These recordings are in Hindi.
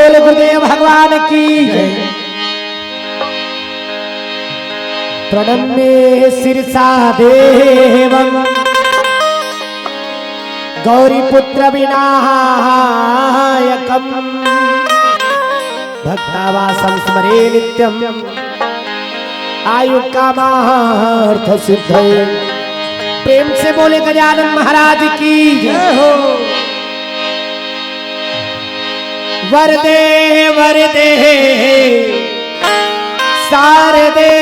बोल गुरुदेव भगवान की जय। प्रणम्ये शिरसा देवं गौरीपुत्र विनायकं भक्तावासं स्मरे नित्यं आयु कामार्थ सिद्धये। प्रेम से बोले गजानन महाराज की जय हो। वरदे वरदे शारदे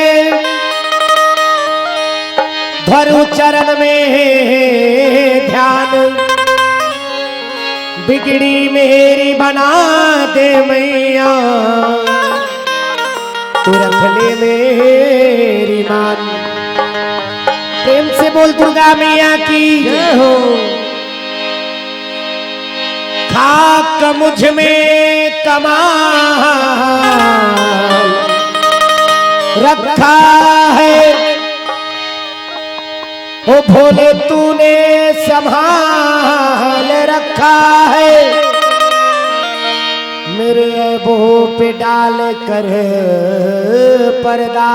धरु चरण में ध्यान, बिगड़ी मेरी बना दे मैया, तू रख ले मेरी मान। प्रेम से बोल दुर्गा मैया की जय हो। खाक मुझ में कमाल रखा है, ओ भोले तूने संभाल रखा है, मेरे ऐबों पे डाल कर पर्दा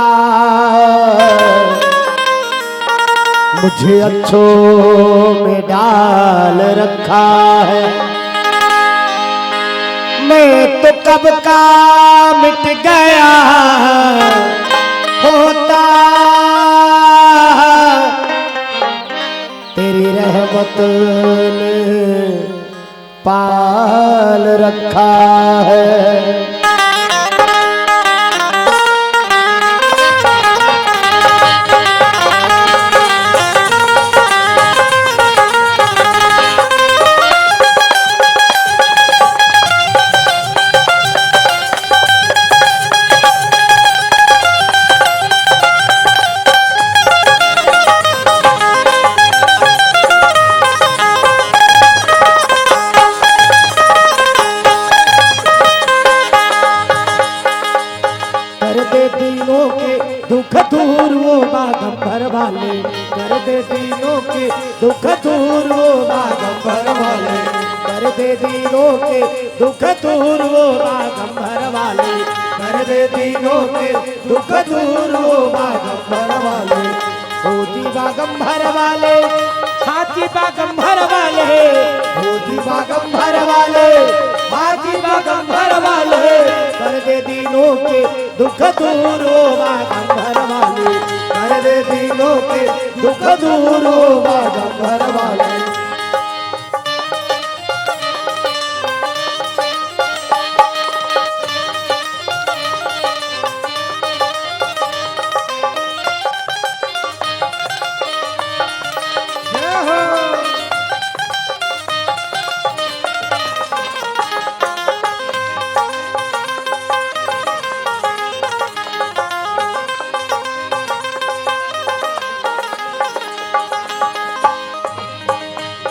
मुझे अच्छों में डाल रखा है। मैं तो कब का मिट गया होता, तेरी रहमत ने पाल रखा है। दुख दूर वो बागंबर वाले, कर दे दीनों के दुख दूर वो बागंबर वाले, कर दे दीनों के दुख दूर वो बागंबर वाले, कर दे दीनों के दुख दूर वो बागंबर वाले। होती बागंबर वाले, हाथी बागंबर वाले, होती बागंबर वाले, हाथी बागंबर वाले, कर दे दीनों के दुख दूर हो बागंबर वाले, कर दे दीनों के दुख दूर हो बागंबर वाले।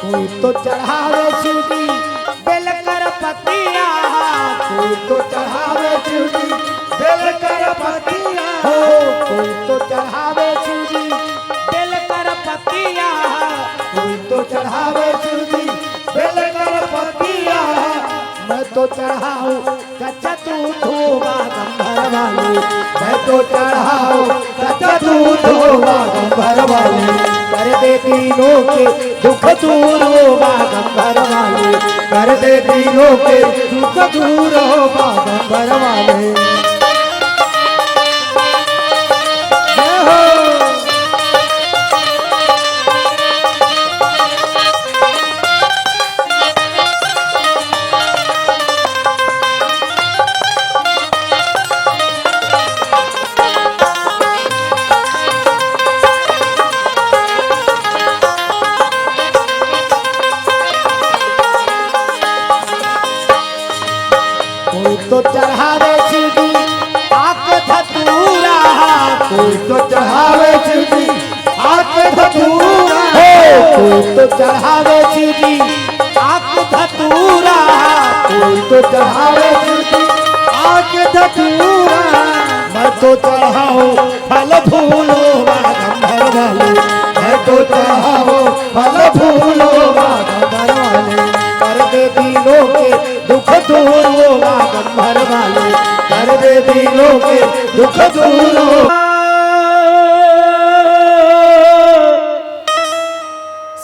कोई तो चढ़ावे शिव जी बेल कर पतिया, कोई तो चढ़ावे शिव जी बेल कर पतिया, हो कोई तो चढ़ावे शिव जी बेल कर पतिया, कोई तो चढ़ावे शिव जी बेल कर पतिया। मैं तो चढ़ाऊं कच्चा दूध हो बागंबर वाले, मैं तो चढ़ाऊं कच्चा दूध हो बागंबर वाले, कर दे दीनों के दुख दूर हो बागंबर वाले, कर दे दीनों के दुख दूर हो बागंबर वाले। कोई तो चढ़ावे शिव जी आक धतूरा, कोई तो चढ़ावे शिव जी आक धतूरा, कोई तो चढ़ावे शिव जी आक धतूरा, कोई तो चढ़ावे शिव जी आक धतूरा। मैं तो चढ़ाऊं फल फूलो बागंबर वाले, मैं तो चढ़ाऊं फल फूलो बागंबर वाले, कर दे दीनों के दुख दूर वो बागंबर दिलों के दुख दूर हो।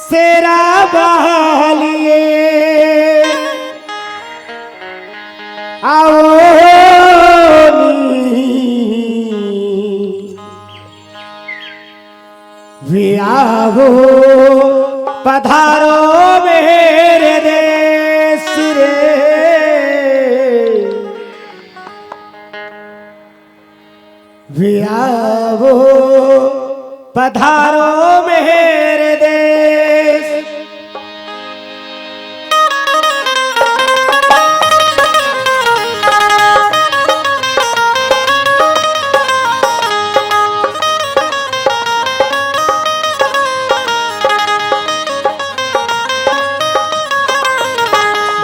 शेरा बहालिए आओ आओ पधारो मेरे देश रे आओ पधारो मेरे देश।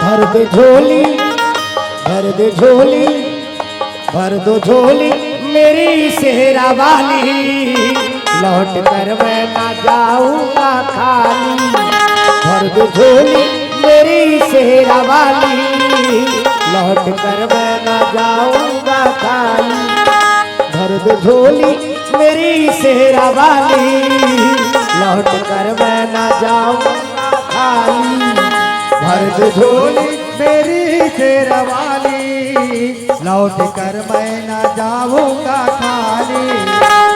भर दे झोली भर दे झोली भर दो झोली मेरी सेहरा वाली, लौट कर मैं ना जाऊंगा खाली। भर दो झोली मेरी सेहरा वाली, लौट कर मैं ना जाऊंगा खाली। भर दो झोली मेरी सेहरा वाली, लौट कर मैं ना जाऊंगा खाली। भर दो झोली मेरी सेहरा वाली, लौट कर मैं न जाऊंगा खाली।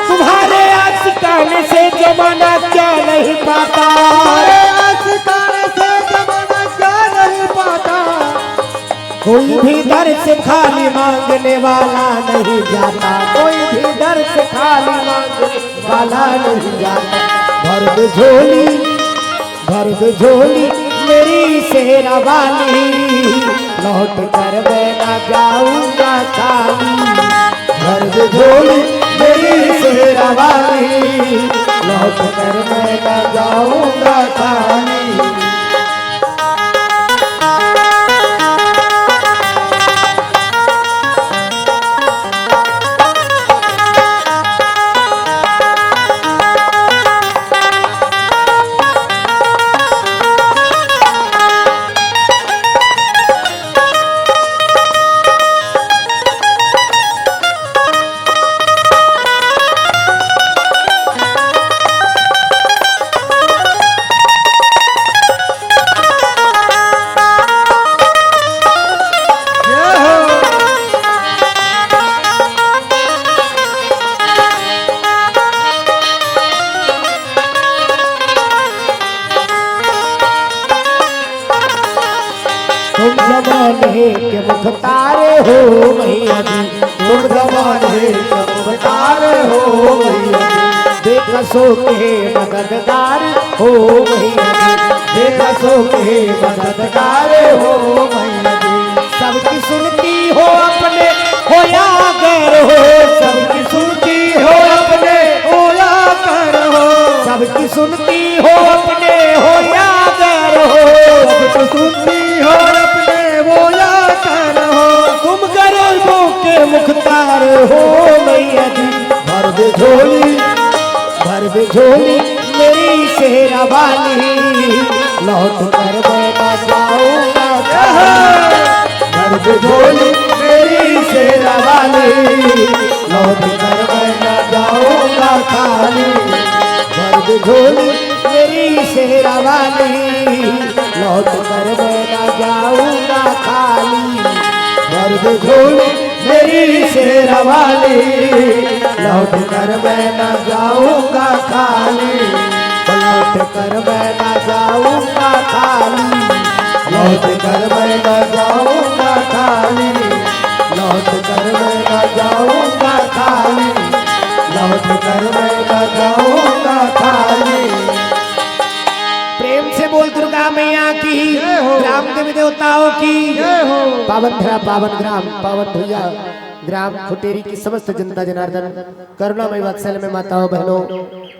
तुम्हारे आशिकाने से जमाना क्या नहीं पाता, तुम्हारे आशिकाने से जमाना क्या नहीं पाता। कोई भी दर से खाली मांगने वाला नहीं जाता, कोई भी दर से खाली मांगने वाला नहीं जाता। भर दो झोली भर दो झोली मेरी सेहरा वाली, लौट कर मैं ना जाऊंगा खाली। भर दो झोली मेरी सेहरा वाली, लौट कर मैं ना जाऊंगा खाली। तुम ज़माने के मुख्तार हो मैया जी, तुम ज़माने के मुख्तार हो मैया जी। बेकसों के मददगार हो मैया जी, बेकसों के मददगार हो मैया जी। सबकी सुनती हो अपने हो या गैर हो, सबकी सुनती हो अपने हो या गैर हो। सबकी सुनती हो अपने हो या गैर हो, सबकी सुनती हो मुख्तार हो मैया जी। भर दे झोली भर दे झोली मेरी सेहरा वाली, लौट कर मैं ना जाऊंगा। भर दे झोली मेरी सेहरा वाली, लौट कर मैं ना जाऊंगा खाली। भर दे झोली मेरी सेहरा वाली, लौट कर मैं ना जाऊंगा खाली। भर दे झोली मेरी सेहरा वाली, लौट कर मैं न जाऊंगा खाली। लौट कर मैं न जाऊंगा खाली, लौट कर मैं न जाऊंगा खाली। लौट कर मैं न जाऊंगा खाली, लौट कर मैं न जाऊंगा खाली। प्रेम से बोल दुर्गा मैया की, ग्राम देवी देवताओं की। पावन धरा पावन ग्राम पावन भैया ग्राम खुटेरी की समस्त जनता जनार्दन, करुणामय वात्सल्य में माताओं बहनों,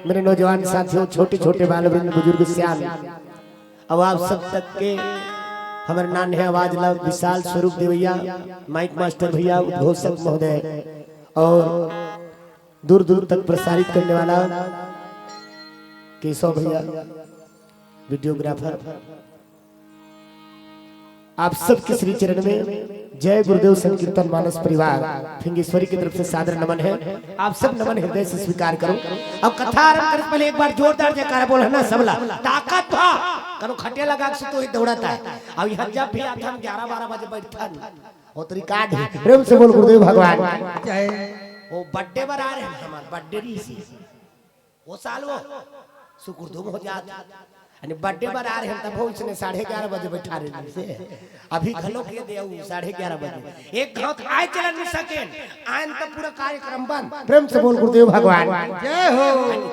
मेरे नौजवान साथियों, छोटे छोटे बाल वृंद बुजुर्ग सियान, अब आप सब तक के हमारे नान्हे आवाज लव विशाल स्वरूप देवैया, माइक मास्टर भैया, उद्घोषक महोदय और दूर दूर तक प्रसारित करने वाला केशव भैया वीडियोग्राफर, आप सबके श्री चरण में जय गुरुदेव संकीर्तन मानस परिवार फिंगेश्वरी की तरफ से सादर नमन है। आप सब नमन हृदय से स्वीकार करो। अब कथा आरंभ करने पहले एक बार जोरदार जयकारा बोल है ना सबला ताकत भा करो खटिया लगा के तो ही दौड़ाता है। अब यहाँ जब भी आता हम 11-12 बजे बैठता वो तो रिकॉर्ड है। प्रेम से बोल गुरुदेव भगवान जय। वो बर्थडे पर आ रहे हैं हमारे बर्थडे वो साल वो सुकुरदुम हो जाता बर्थडे पर आ रहे हैं तब उसने 11:30 बजे बैठा रहे से अभी घलो के दे 11:30 बजे एक घाव आए चलन नहीं सके आयन तो पूरा कार्यक्रम बंद। प्रेम से बोल गुरुदेव भगवान जय हो।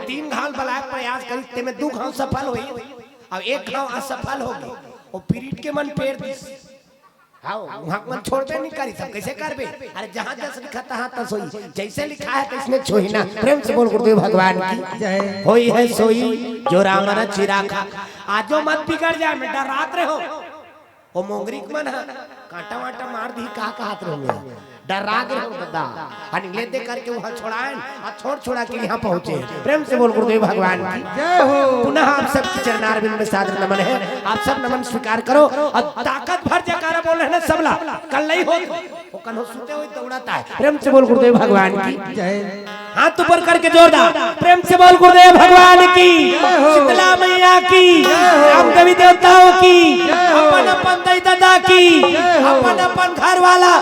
3 घाव बलाय प्रयास करी ते में 2 घाव सफल होई अब 1 घाव असफल हो गई और पीरियड के मन पेड़ दिस हां वहां मन छोड़बे नहीं करी सब कैसे करबे। अरे जहां जैसे लिखा तहां तस होई जैसे लिखा है तैसने छोही ना। प्रेम से बोल गुरुदेव भगवान की जय। होई है सोई जो राम रचि राखा आजो मत बिगड़ जाए मैं डर रात रहे हो ओ मोंगरी मन है कांटा वाटा मार दी का हाथ रहोगे डर राग रहो दादा अनि ले दे करके वहां छोड़ाएं और छोड़ के यहां पहुंचे। प्रेम से बोल गुरुदेव भगवान की जय हो। पुनः आप सबके चरणारविंद में सादर नमन है। आप सब नमन स्वीकार करो और ताकत भर जयकारा बोल रहे ना सबला कल नहीं हो वो कल हो सुते हुए दौड़ाता है। प्रेम से बोल गुरुदेव भगवान की जय। हाथ ऊपर करके जोरदार प्रेम से बोल गुरुदेव भगवान की शीतला मैया की राम कवि देवताओं की अपन अपन दई दादा की अपन अपन घर वाला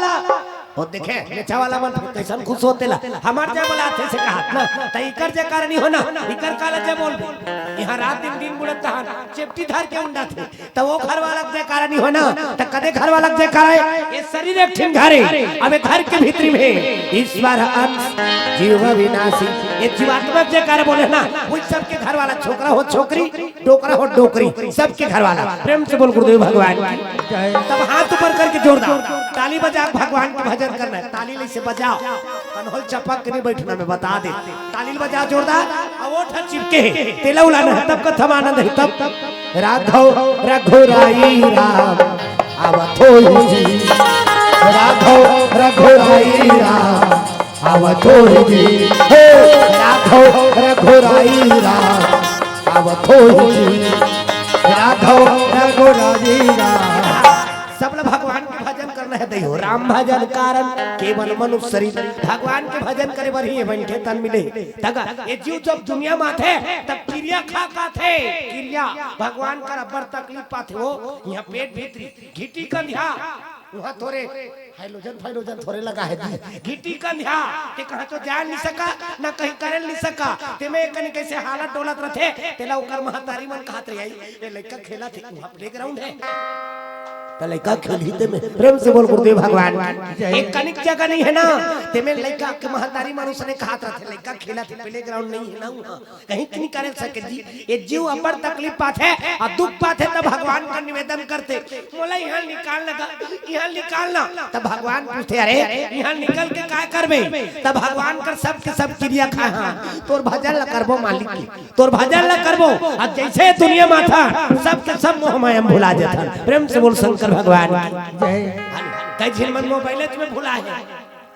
और देखे नेचा वाला मन कैसन खुश होते ला हमार जय बोला थे से कहा ना त इकर जे कारण नहीं होना इकर काला जय बोल यहां रात दिन बुड़त तहां चेपटी धर के उंडा थे त वो घर वाला जे कारण नहीं होना त कदे घर वाला जे कारण ये शरीर एक ठिन घरे अबे घर के भीतरी में ईश्वर अंश जीव विनाशी ये जीवात्मा जे कारण बोले ना वो सबके घर वाला छोकरा हो छोकरी डोकरा हो डोकरी सबके घर वाला। प्रेम से बोल गुरुदेव भगवान की जय। तब हाथ ऊपर करके जोरदार ताली बजा भगवान के भजन करना है। ताली से बजाओ कन्होल चपक के नहीं बैठना मैं बता दे ताली बजा जोरदार और वो ठन चिपके तेला उलाना है तब कथम आनंद है तब राघव रघुराई राम आवत होई जी राघव रघुराई राम आवत होई जी हे राघव रघुराई राम आवत होई जी राघव रघुराई राम। सब लोग भगवान के भजन करना है दैहो राम भजन कारण केवल मनुष्य शरीर भगवान के भजन करे बर ही बनके तन मिले तगा ये जीव जब दुनिया में थे तब क्रिया खा थे क्रिया भगवान का अब्बर तकलीफ पाथे वो यहाँ पेट भीतरी घिटी कंधिया वहां थोड़े हाइड्रोजन थोड़े लगा है घिटी कंधिया ते कहां तो जा नहीं सका ना कहीं करे नहीं सका ते में कनी कैसे हालत डोलत रथे तेला ओकर महतारी मन कहत रही ये लड़का खेला थे वहां प्लेग्राउंड है लड़का खेलते में। प्रेम से बोल गुरुदेव भगवान एक कनिक जगह नहीं है ना ते में लड़का के महतारी मनुष्य ने कहा था लड़का खेला थे प्लेग्राउंड नहीं है ना कहीं नहीं करे सके जी ये जीव अब्बर तकलीफ पात है और दुख पात है तब भगवान का निवेदन करते बोला यहाँ निकाल लगा यहाँ निकालना तब भगवान पूछते अरे यहाँ निकल के क्या करबे तब भगवान कर सब के सब क्रिया खा तोर भजन ल करबो मालिक तोर भजन ल करबो अब जैसे दुनिया में था सब के सब मोह माया भुला जाता। प्रेम से बोल शंकर भगवान जय। कई झिल मन मोबाइल में भुला है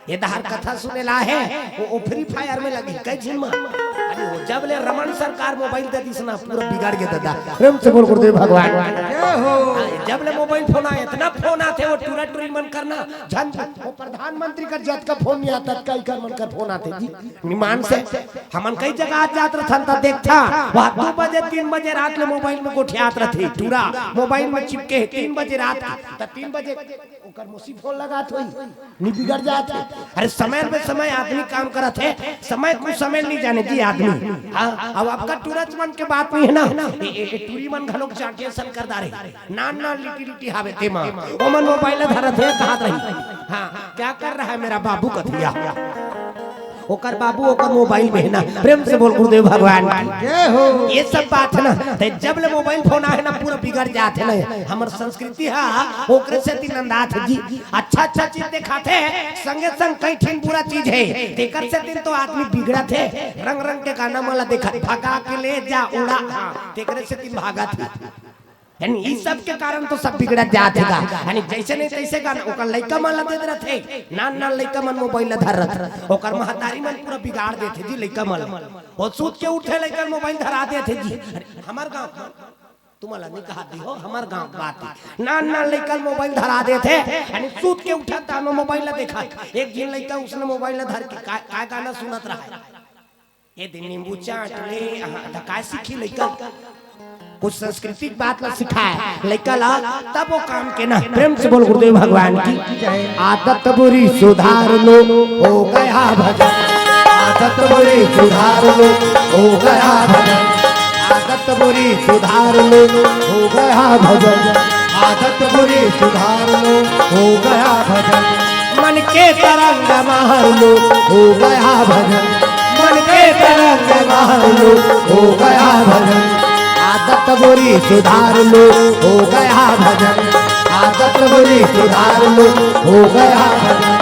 ये दहार कथा सुने ला है वो फ्री फायर में लगी कई झिल मन अरे वो जब ले रमन सरकार मोबाइल दे दी सुना पूरा बिगाड़ के दादा। प्रेम से बोल गुरुदेव भगवान जय हो। जब ले मोबाइल फोन आए इतना फोन आते वो टूरा टूरी मन करना झन वो प्रधानमंत्री का जत का फोन नहीं आता कई कर मन का फोन आते जी निमान से हमन कई जगह जात रहन त देखता वहां 2 बजे 3 बजे रात में मोबाइल में गोठियात रहथे टूरा मोबाइल में चिपके 3 बजे रात त 3 बजे ओकर मुसी फोन लगात होई नी बिगड़ जात। अरे समय पे समय आदमी काम करत है समय कुछ समय नहीं जाने जी आदमी अब आपका टूरच मन के बात नहीं है ना ये टूरी मन घलोक चाटे सन कर दारे नान ना लिटी हावे तेमा ओ मन मोबाइल धरत है कहत रही हां क्या कर रहा है मेरा बाबू कथिया ओकर बाबू ओकर मोबाइल में है ना। प्रेम से बोल गुरुदेव भगवान जय हो। ये सब बात है ना जब ले मोबाइल फोन है ना पूरा बिगड़ जात है ना हमर संस्कृति है ओकरे से तीन अंदाज है जी अच्छा चीज दिखाते हैं संगे संग कई ठिन बुरा चीज है तेकर से दिन तो आदमी बिगड़ा थे रंग रंग के गाना माला देखा भगा के ले जा उड़ा तेकरे से दिन भागा था यानी इस सब के कारण तो सब बिगड़ जातेगा यानी जैसे नहीं तैसे गाना ओकर लइका मन ला दे रहथे नान लइका मन मोबाइल धर रहत ओकर महतारी मन पूरा बिगाड़ देथे जी लइका मन ओ सूत के उठे लइका मोबाइल धरा देथे जी। हमार गांव तुम्हाला नहीं कहा दी हो हमार गांव बात है ना ना लड़का मोबाइल धरा देते यानी सूत के उठा तानो मोबाइल देखा एक दिन लड़का उसने मोबाइल धर के का गाना सुनत रहा ये दिन नींबू चाट ले धका सीखी लड़का कुछ सांस्कृतिक बात ला सिखाए लड़का ला तब वो काम के ना प्रेम से बोल गुरुदेव भगवान की आदत बुरी सुधार लो हो गया भजन आदत बुरी सुधार लो हो गया भजन आदत बुरी सुधार लो हो गया भजन आदत बुरी सुधार लो हो गया भजन मन के तरंग मार लो हो गया भजन मन के तरंग मार लो हो गया भजन आदत बुरी सुधार लो हो गया भजन आदत बुरी सुधार लो हो गया भजन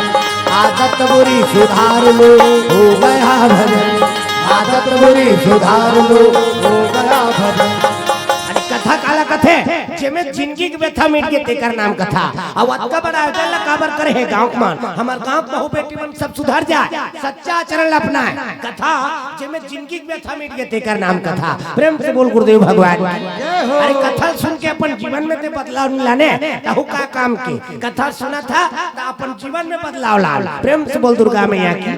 आदत बुरी सुधार लो हो गया भजन आदत बुरी सुधार लो हो गया भजन कथा काला कथे जेमे जिंदगी के व्यथा मिट के तेकर नाम कथा अब अतका बड़ा आयोजन ला काबर करे है गांव मान हमार गांव बहु बेटी मन सब सुधर जाए सच्चा आचरण अपना है कथा जेमे जिंदगी के व्यथा मिट के तेकर नाम कथा प्रेम से बोल गुरुदेव भगवान अरे कथा सुन के अपन जीवन में ते बदलाव लाने ताहु का काम के कथा सुना था तो अपन जीवन में बदलाव ला प्रेम से बोल दुर्गा मैया की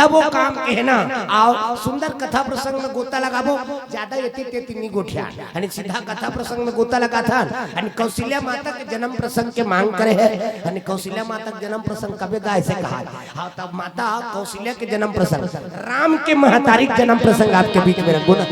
तब वो काम के है ना आओ सुंदर कथा प्रसंग में गोता लगाबो ज्यादा एती तेती नहीं गोठिया आणि सीधा कथा प्रसंग में गोता लगा था आणि कौशल्या माता के जन्म प्रसंग के मांग करे है आणि कौशल्या माता के जन्म प्रसंग कबे गा ऐसे कहा हाँ तब माता कौशल्या के जन्म प्रसंग राम के महतारिक जन्म प्रसंग आपके बीच में रखो ना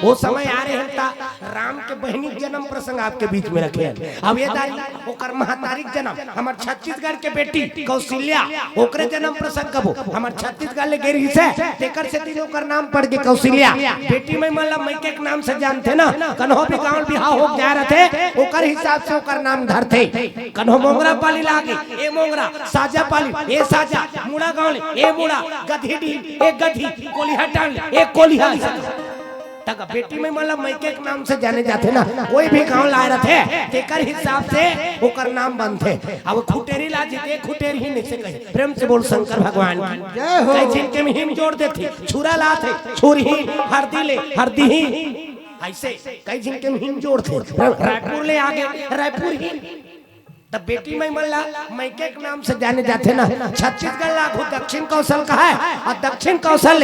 वो समय आ रहे हैं राम के बहनी जन्म प्रसंग आपके बीच में रखे अब ये दाई ओकर महतारिक जन्म हमार छत्तीसगढ़ के बेटी कौशल्या ओकरे जन्म प्रसंग कबो हमार छत्तीसगढ़ ले गेरी से तेकर से तीनों का नाम पड़ के कौशल्या बेटी में मतलब मैं के नाम से जानते ना कन्हो भी गांव बिहाव हो जा रहे थे ओकर हिसाब से ओकर नाम धरते कन्हो मोंगरा पाली लागे ए मोंगरा साजा पाली ए साजा मुड़ा गांव ए मुड़ा गधी डी ए गधी कोलिहा टांग ए कोलिहा तक बेटी में मतलब मैं के नाम से जाने जाते ना कोई भी गांव ला रहे थे तेकर हिसाब से ओकर नाम बनते अब खुटेरी ला जीते खुटेरी ही नहीं से कहे प्रेम से बोल शंकर भगवान की जय हो कई जिनके में हिम जोड़ देते छुरा लाते छुरी हरदी ले हरदी ही ऐसे कई जिनके में हिम जोड़ थे रायपुर ले आगे रायपुर ही तब बेटी में मल्ला मैके के नाम से जाने जाते ना छत्तीसगढ़ लागू दक्षिण कौशल का है और दक्षिण कौशल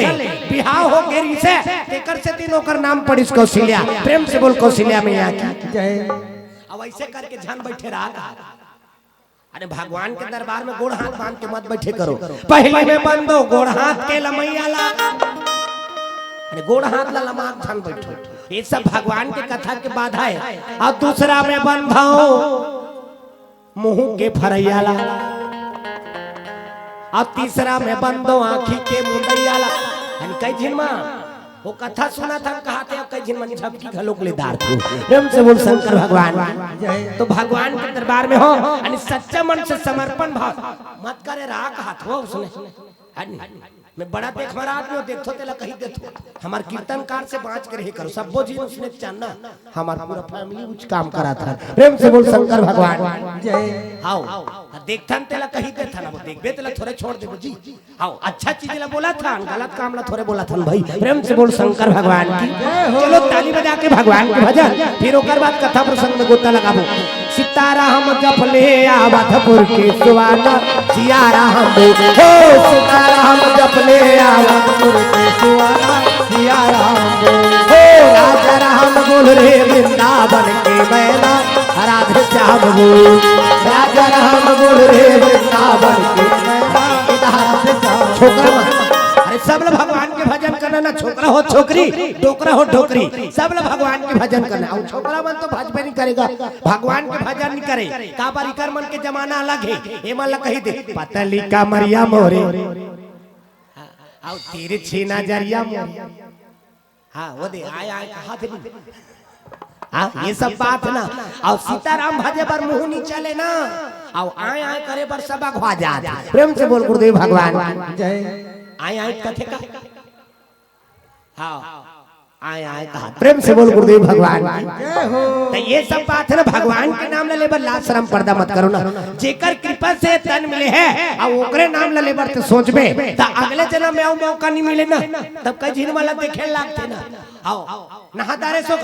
बिहाव हो गेरी से तेकर से तीनों का नाम पड़ी कौशल्या प्रेम से बोल कौशल्या में यहाँ की अब ऐसे करके ध्यान बैठे रहा अरे भगवान के दरबार में गोड़ हाथ बांध के मत बैठे करो पहले में बंदो गोड़ हाथ के लमैया ला अरे गोड़ हाथ ला लमा ध्यान बैठो ये सब भगवान के कथा के बाधा है और दूसरा में बंधाओ मुंह के फरैयाला और तीसरा में बंदो आँखी के मुंदैयाला कई झिन मां वो कथा सुना था कहते हैं कई झिन मन झपकी घलोक ले दार थी प्रेम से बोल शंकर भगवान तो भगवान के दरबार में हो यानी सच्चा मन से समर्पण भाव मत करे राह हाथ हो सुने मैं बड़ा देख मरा आदमी देखो तेला कहीं देखो हमार कीर्तनकार से बाँच कर ही करो सबो जी उसने जानना हमारा पूरा फैमिली कुछ काम करा था प्रेम से बोल शंकर भगवान जय आओ देखथन तेला कहीं देखा ना वो देखबे तेला थोड़े छोड़ देबो जी आओ अच्छा चीज ला बोला था गलत काम ला थोड़े बोला था भाई प्रेम से बोल शंकर भगवान की चलो ताली बजा के भगवान के भजन फिर ओकर बाद कथा प्रसंग में गोता लगाबो सीताराम जप ले आवधपुर के सुवाना सियाराम हो सीताराम जप ले आवधपुर के सुवाना सियाराम हो राजा राम बोल रे वृंदावन के मैना राधे श्याम बोल राजा राम बोल रे वृंदावन के मैना राधे श्याम छोकरा अरे सब लोग भगवान के भजन करना ना छोकरा हो छोकरी डोकरा हो डोकरी सब लोग भगवान के भजन करना और छोकरा मन तो भजबे नहीं करेगा भगवान के भजन नहीं करे का बारिकर मन के जमाना अलग है ये मन कही दे पतली का मरिया मोरे और तिरछी नजरिया मोरे हाँ वो दे आया कहा थे हाँ ये सब बात ना और सीताराम भजे पर मुंह नहीं चले ना और आए आए करे पर सब अखवा जात प्रेम से बोल गुरुदेव भगवान जय आए आए कथे का हाँ आए आए कहा प्रेम से बोल गुरुदेव भगवान तो ये सब बात है ना भगवान के नाम ले बर लाज शर्म पर्दा मत करो ना जेकर कृपा से तन मिले है और ओकरे नाम ले बर तो सोचबे तो अगले जन्म में मौका नहीं मिले ना तब कई झिन वाला देखे लागते ना आओ नहा दारे सो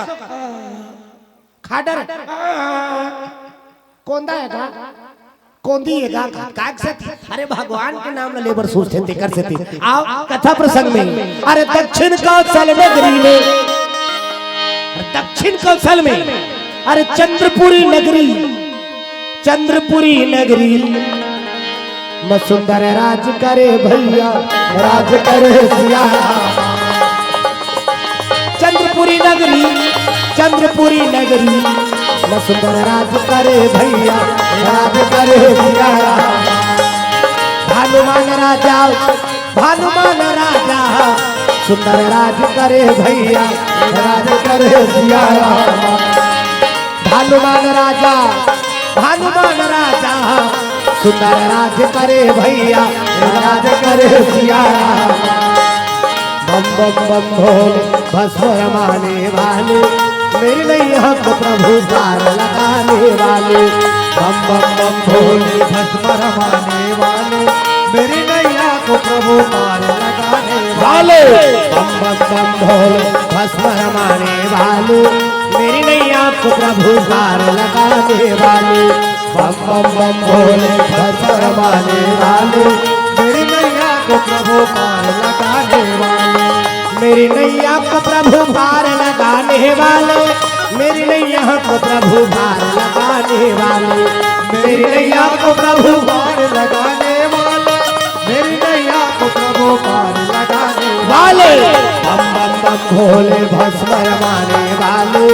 खाडर कोंदा है का कोंदी है का से अरे भगवान के नाम लेबर सोचते थे कर सकते आओ कथा प्रसंग में। अरे दक्षिण कौशल नगरी में, दक्षिण कौशल में, अरे चंद्रपुरी नगरी, चंद्रपुरी नगरी में सुंदर राज करे भैया, राज करे सिया। चंद्रपुरी नगरी, चंद्रपुरी नगरी में सुंदर राज करे भैया, राज करे सिया। भानुमान राजा, भानुमान राजा सुंदर राज करे भैया, राज करे सिया। भानुमान राजा, भानुमान राजा सुंदर राज करे भैया, राज करे सिया। बम बम बम भोले भस्म रमाने वाले, मेरी नैया को प्रभु पार लगाने वाले। बम बम बम भोले भस्म रमाने वाले, मेरी नैया को प्रभु पार लगाने वाले। बम बम बम भोले भस्म रमाने वाले, मेरी नैया को प्रभु पार लगाने वाले। बम बम बम भोले भस्म रमाने वाले, मेरी नैया को प्रभु पार लगाने वाले। मेरी नैया को प्रभु पार लगाने वाले, मेरी नैया को प्रभु पार लगाने वाले। मेरी नैया को प्रभु पार लगाने वाले, मेरी नैया को प्रभु पार लगाने वाले। बम बम बम भोले भस्म रमाने वाले,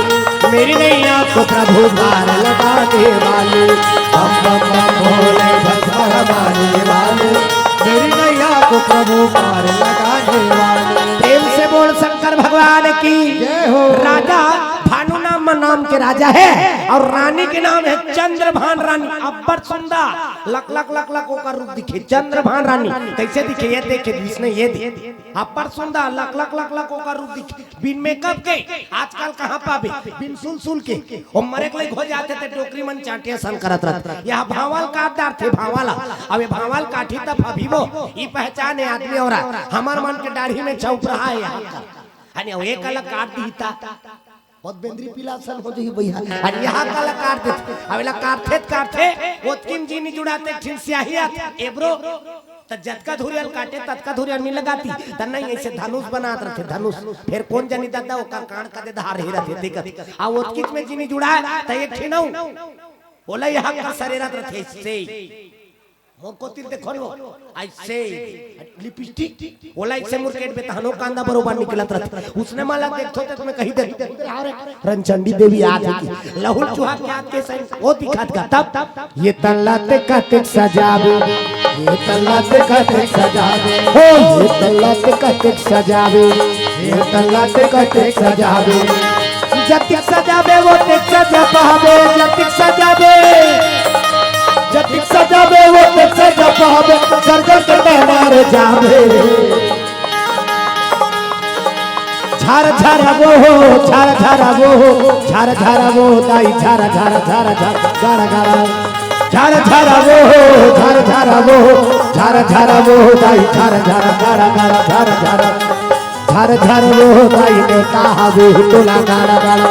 मेरी नैया को प्रभु पार लगाने वाले। बम बम बम भोले भस्म रमाने वाले, मेरी नैया को प्रभु पार लगाने वाले। प्रेम से बोल शंकर भगवान की जय हो। राजा भानु नाम के राजा है और रानी के नाम है चंद्रभान रानी। अब्बर सुंदर लक लक लक लक का रूप दिखे चंद्रभान रानी। कैसे दिखे ये देखे इसने ये अब्बर सुंदर लक लक लक लक का रूप दिखे बिन मेकअप के। आजकल कहाँ पाबे बिन सुल के और मरे के हो जाते थे टोकरी मन चाटिया सन करत रहत। यहाँ भावल काटदार थे भावाला, अब ये भावल काठी तब अभी वो ये पहचान है आदमी और हमार मन के दाढ़ी में चौप रहा है यहाँ का एक अलग काट दीता बहुत बेंद्री पीला सन हो जी भैया। और यहाँ काला काट देते अबेला काटते ओतकिन जी नहीं जुड़ाते ठीक स्याही आते एब्रो त जतका धुरियल काटे ततका धुरियल नहीं लगाती त नहीं ऐसे धनुष बनात रहते धनुष। फिर कौन जनी दादा ओका कान का दे धार ही रहते दिक्कत आ ओतकिन में जी नहीं जुड़ा त एक ठिनऊ बोला यहाँ का शरीरत रहते से मोको तिल देखो लो ऐसे लिपस्टिक बोला ऐसे मुरकेट में तहनो कांदा बरोबर निकलत रहता। उसने माला देखो तो तुम्हें कहीं दे रंचंडी देवी याद है लहुल चूहा के हाथ के सही वो दिखात का तब ये तल्लाते कटे सजावे, ये तल्लाते कटे सजावे हो, ये तल्लाते कटे सजावे, ये तल्लाते कटे सजावे। जतिक सजावे वो तिक सजा पावे, जतिक सजावे जतिक सजावे वो तिक सजा पावे, सरजर के मार जावे। झार झारा वो हो, झार झारा वो हो, झार झारा वो दाई झारा झारा झारा झारा गाड़ा गाड़ा। झार झारा वो हो, झार झारा वो हो, झार झारा वो दाई झारा झारा गाड़ा गाड़ा झारा झारा। झार झार वो दाई ने कहा वे तोला गाड़ा गाड़ा।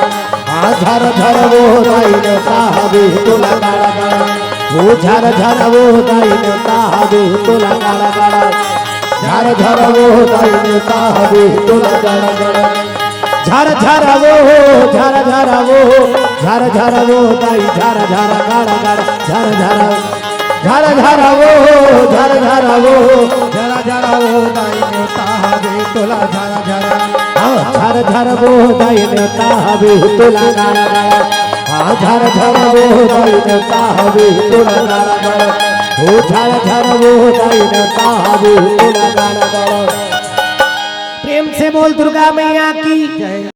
हाँ झार झार वो दाई ने कहा वे तोला गाड़ा गाड़ा। वो झार झार वो दाई ने कहा वे तोला गाड़ा गाड़ा। झार झार वो दाई ने कहा वे तोला गाड़ा गाड़ा। झार झार वो झार झार वो झार झार वो दाई झार झार गाड़ा गाड़ा झार झार। झार झार वो झार झार वो झार झार वो दाई ने कहा वे तोला झार झार। हाँ झार झार वो दाई ने कहा वे तोला गाड़ा गाड़ा। हाँ झार झार वो दाई ने कहा वे तोला गाड़ा गाड़ा। वो झार झार वो दाई ने कहा वे तोला गाड़ा गाड़ा। प्रेम से बोल दुर्गा मैया की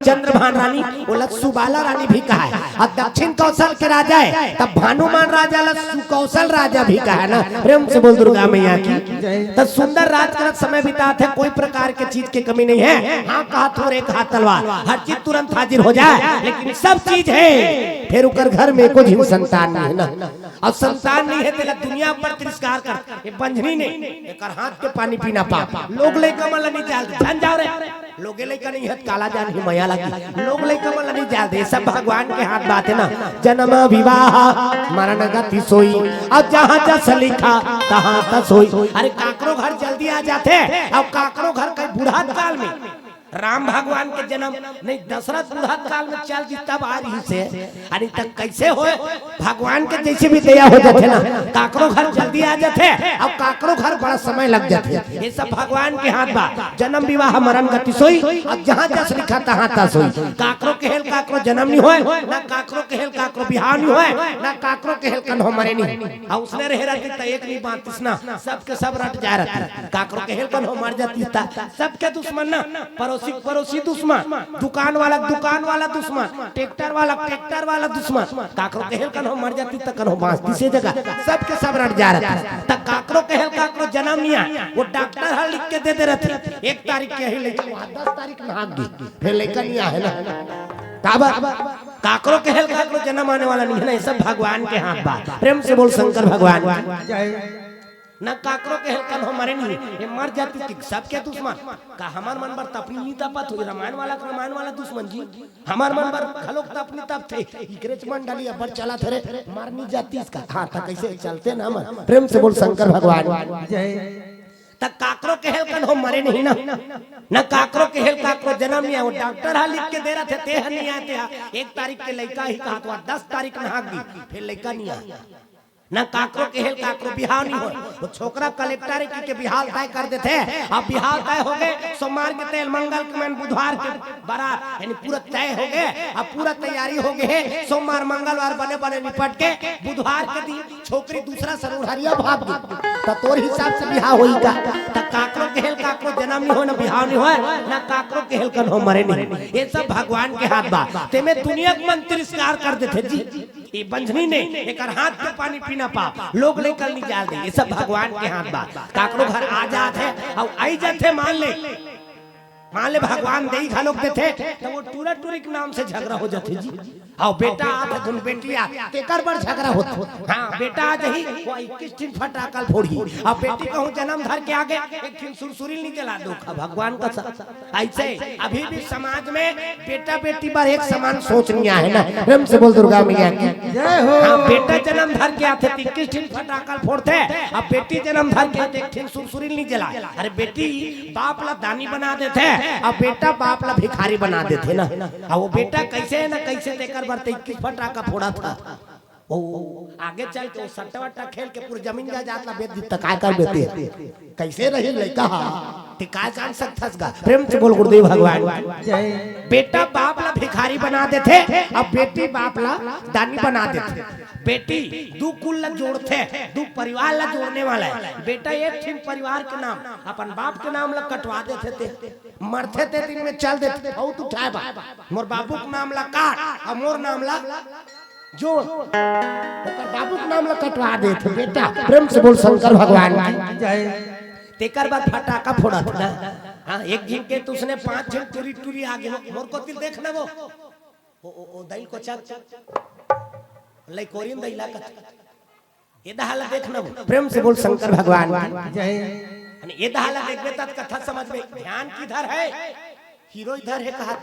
चंद्रभान रानी बोला सुबाला रानी भी कहा है और दक्षिण कौशल के राजा है तब भानुमान राजा ला सुकौशल राजा भी कहा है ना। प्रेम से बोल दुर्गा मैया की तो सुंदर राज करत समय बिताते हैं, कोई प्रकार के चीज की कमी नहीं है। हाँ कहा थोड़े हाथ तलवार हर चीज तुरंत हाजिर हो जाए लेकिन सब चीज है फिर उकर घर में एको झिन संतान नहीं है ना, और संतान नहीं है तेरा दुनिया पर तिरस्कार कर। ये बंझनी ने एकर हाथ के पानी पीना पाप। लोग लइका मन नहीं जाल जान जाओ रे, लोगे लइका नहीं हत काला जान ही मया लगी, लोग लइका मन नहीं जाल दे। सब भगवान के हाथ बात है ना। जन्म विवाह मरण गति सोई, और जहाँ जस लिखा तहाँ तस होई। अरे काकरो घर जल्दी आ जाते, अब काकरो घर कई बुढ़ात काल में राम भगवान के जन्म नहीं, दशरथ बुढ़ात काल में चल दी तब आ रही से। अरे तक कैसे हो भगवान के जैसे भी दया हो जाते ना, काकरो घर जल्दी आ जाते, अब काकरो घर बड़ा समय लग जाते। ये सब भगवान के हाथ बा। जन्म विवाह मरण गति सोई, अब जहाँ जस लिखा तहाँ तस होई। काकरो के हेल काकरो जन्म नहीं होए ना, काकरो के हेल काकरो बिहार नहीं होए ना, काकरो के हेल कन्हो मरे नहीं। और उसने रह रहती त एक नहीं बात ना, सबके सब रट जा रहता। काकरो के हेल कन्हो मर जाती था, सबके दुश्मन ना, पड़ोसी दुश्मन, दुकान वाला दुश्मन, ट्रैक्टर वाला दुश्मन। काकरो के हेल कन्हो मर जाती त कन्हो बांसती से जगह, सबके सब रट जा रहा था। त काकरो के हेल काकरो जन्म नहीं आ, वो डॉक्टर हर लिख के दे दे रहते 1 तारीख के ही लेके 10 तारीख ना गई, फिर लेकर नहीं आ है ना। काकरो के हेल काकरो जन्म आने वाला नहीं है ना, ये सब भगवान के हाथ बा। प्रेम से बोल शंकर भगवान। न काकरो के हेल हो मरे नहीं, ये मर जाती थी सबके दुश्मन। का हमार मन पर तपनी नहीं तपत हो, रामायण वाला दुश्मन जी हमार मन पर खलोक तपनी तप थे। इकरे मन डाली अबर चला थे रे, मार नहीं जाती इसका। हाँ था कैसे चलते ना मन। प्रेम से बोल शंकर भगवान। तक काकरो के हेल हो मरे नहीं ना, न काकरो के हेल काकरो जन्म नहीं है। वो डॉक्टर हा लिख के दे रहे थे, तेह नहीं आते। 1 तारीख के लड़का ही कहा तो 10 तारीख नहा गई, फिर लड़का नहीं आया। न काकरो के हेल काकरो बिहाव नहीं हो। वो छोकरा कलेक्टर के बिहाव तय कर देते, अब बिहाव तय हो गए। सोमवार के तेल, मंगल के मन, बुधवार के बारात, यानी पूरा तय हो गए। अब पूरा तैयारी हो गए। सोमवार मंगलवार बने निपट के बुधवार के दिन छोकरी दूसरा सरोहरिया भाग गई, तो तोर हिसाब से बिहाव होई का। त काकरो के हेल काकरो जन्म नहीं हो, न बिहाव नहीं हो, न काकरो के हेल कन्हो मरे नहीं। ये सब भगवान के हाथ बा। ते में दुनिया के मन तिरस्कार कर देते जी। ये बंझनी ने एकर हाथ के पानी पीना पाप, लोग लेकर नहीं जाल दे। ये सब भगवान के हाथ बा। काकरो घर आ जात है और आई जाते, मान ले भगवान दे खा लोग देते, तो वो टूरा टूरी के नाम से झगड़ा हो जाते जी। और बेटा आते तुम बेटिया तेकर पर झगड़ा होता। हाँ बेटा आ जही वो 21 दिन फटाकल फोड़ी, और बेटी कहूँ जन्म धर के आगे एक दिन सुरसुरी नहीं जला दो। भगवान का ऐसे अभी भी समाज में बेटा बेटी पर एक समान सोच नहीं है ना। प्रेम से बोल दुर्गा मैया की जय हो। हाँ बेटा जन्म धर के आते 21 दिन फटाकल फोड़ते, अब बेटी जन्म धर के आते 1 दिन सुरसुरी नहीं जला। अरे बेटी बाप ला दानी बना देते, अब बेटा बाप ला भिखारी बना देते ना। अब वो बेटा कैसे है ना कैसे तेकर बरते 21 फटाका फोड़ा था। ओ आगे चल के सट्टा वट्टा खेल के पूरी जमीन जायदाद ला बेच दी, तक काय कर बेटे कैसे रही लड़का ते काय जान सकथस गा। प्रेम से बोल गुरुदेव भगवान जय। बेटा बाप ला भिखारी बना देते, अब बेटी बाप ला दानी बना देते। बेटी 2 कुल ला जोड़ते, 2 परिवार ला जोड़ने वाला है। बेटा एक ठीक परिवार के नाम अपन बाप के नाम ला कटवा देते थे, मरते थे दिन में चल देते बहुत उठाए बा मोर बाबू के नाम ला काट, और मोर नाम ला जोड़, ओकर बाबू के नाम ला कटवा देते बेटा। प्रेम से बोल शंकर भगवान जय। तेकर बाद फटाका फोड़ा था। हाँ एक दिन के तो उसने 5 दिन टूरी आगे मोर को दिल देखना वो दई को चक लई कोरियन दैला का ये दहाला देखना वो। प्रेम से बोल शंकर भगवान जय। ये दहाला देखबे त कथा समझ में ध्यान किधर है, हीरो इधर है कहा।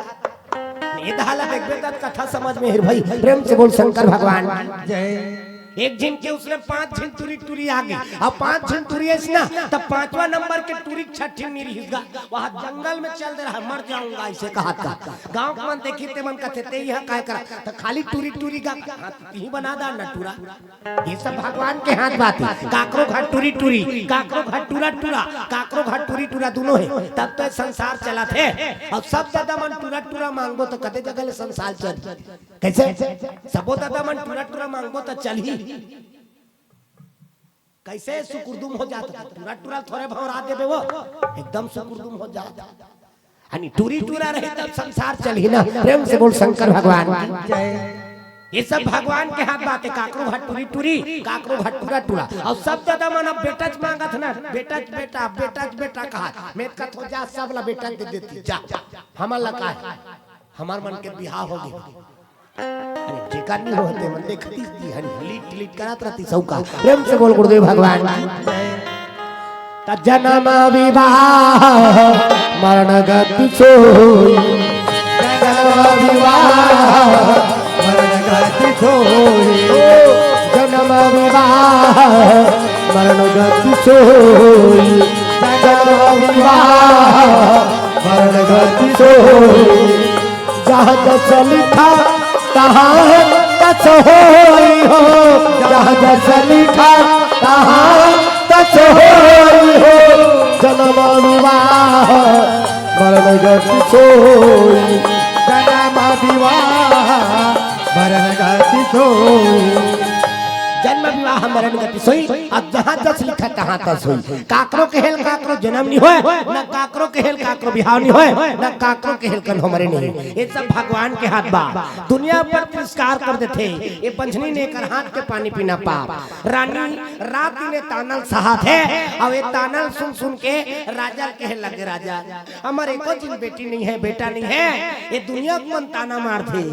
ये दहाला देखबे त कथा समझ में भाई। प्रेम से बोल शंकर भगवान जय। एक दिन के उसने 5 दिन टूरी आ गई, अब 5 दिन टूरी है ना, तब 5वां नंबर के टूरी 6 मेरी हिस्सा वहां जंगल में चल दे रहा, मर जाऊंगा ऐसे कहा था। गांव के मन देखी ते मन कहते ते यहां काय करा, तो खाली टूरी गा ही बना दा न टूरा। ये सब भगवान के हाथ बात है। काकरो घाट टूरी काकरो घाट टूरा काकरो घाट टूरा दोनों है, तब तो संसार चला थे। और सब ज्यादा मन टूरा मांगो तो कदे जगह संसार चल कैसे, सबो ज्यादा मन टूरा मांगो तो चल ही कैसे सुकुरदुम हो जाता। टूरा थोड़े भौरा देबे वो एकदम सुकुरदुम हो जाता। यानी टूरा रहे तब संसार चल ही ना। प्रेम से बोल शंकर भगवान जय। ये सब भगवान के हाथ बात है। काकरो घाट टूरी काकरो घाट टूरा। और सब ज्यादा मन अब बेटा मांगत ना, बेटा कहा मैं कथ हो जा सब ला बेटा दे देती जा। हमार लगा हमार मन के बिहाव हो गई। टिका नहीं होते मन देखती थी लीट लीट करत रहती सौका प्रेम से बोल गुरुदेव भगवान त जन्म विवाह मरण गति सोई जन्म विवाह मरण गति सोई जन्म विवाह मरण गति सोई जन्म विवाह मरण गति सोई जहाँ जस लिखा तहाँ तस होई हो जहाँ जस लिखा तहाँ तस होई हो जन्म विवाह मरण गति सोई जन्म विवाह मरण गति सोई जन्म विवाह मरण गति सोई अब जहाँ तस लिखा तहाँ तस होई काकरो के हेल काकरो जन्म नहीं होए न काकरो के हेल काकरो बिहाव नहीं होए न काकरो के हेल कन हमरे नहीं ये सब भगवान के हाथ बा दुनिया पर तिरस्कार कर देते ये पंचनी ने कर हाथ के पानी पीना पाप रानी रात ने तानल सहा थे और ये तानल सुन सुन के राजा के हेल लगे राजा हमारे को जिन बेटी नहीं है बेटा नहीं है ये दुनिया को मन ताना मार थे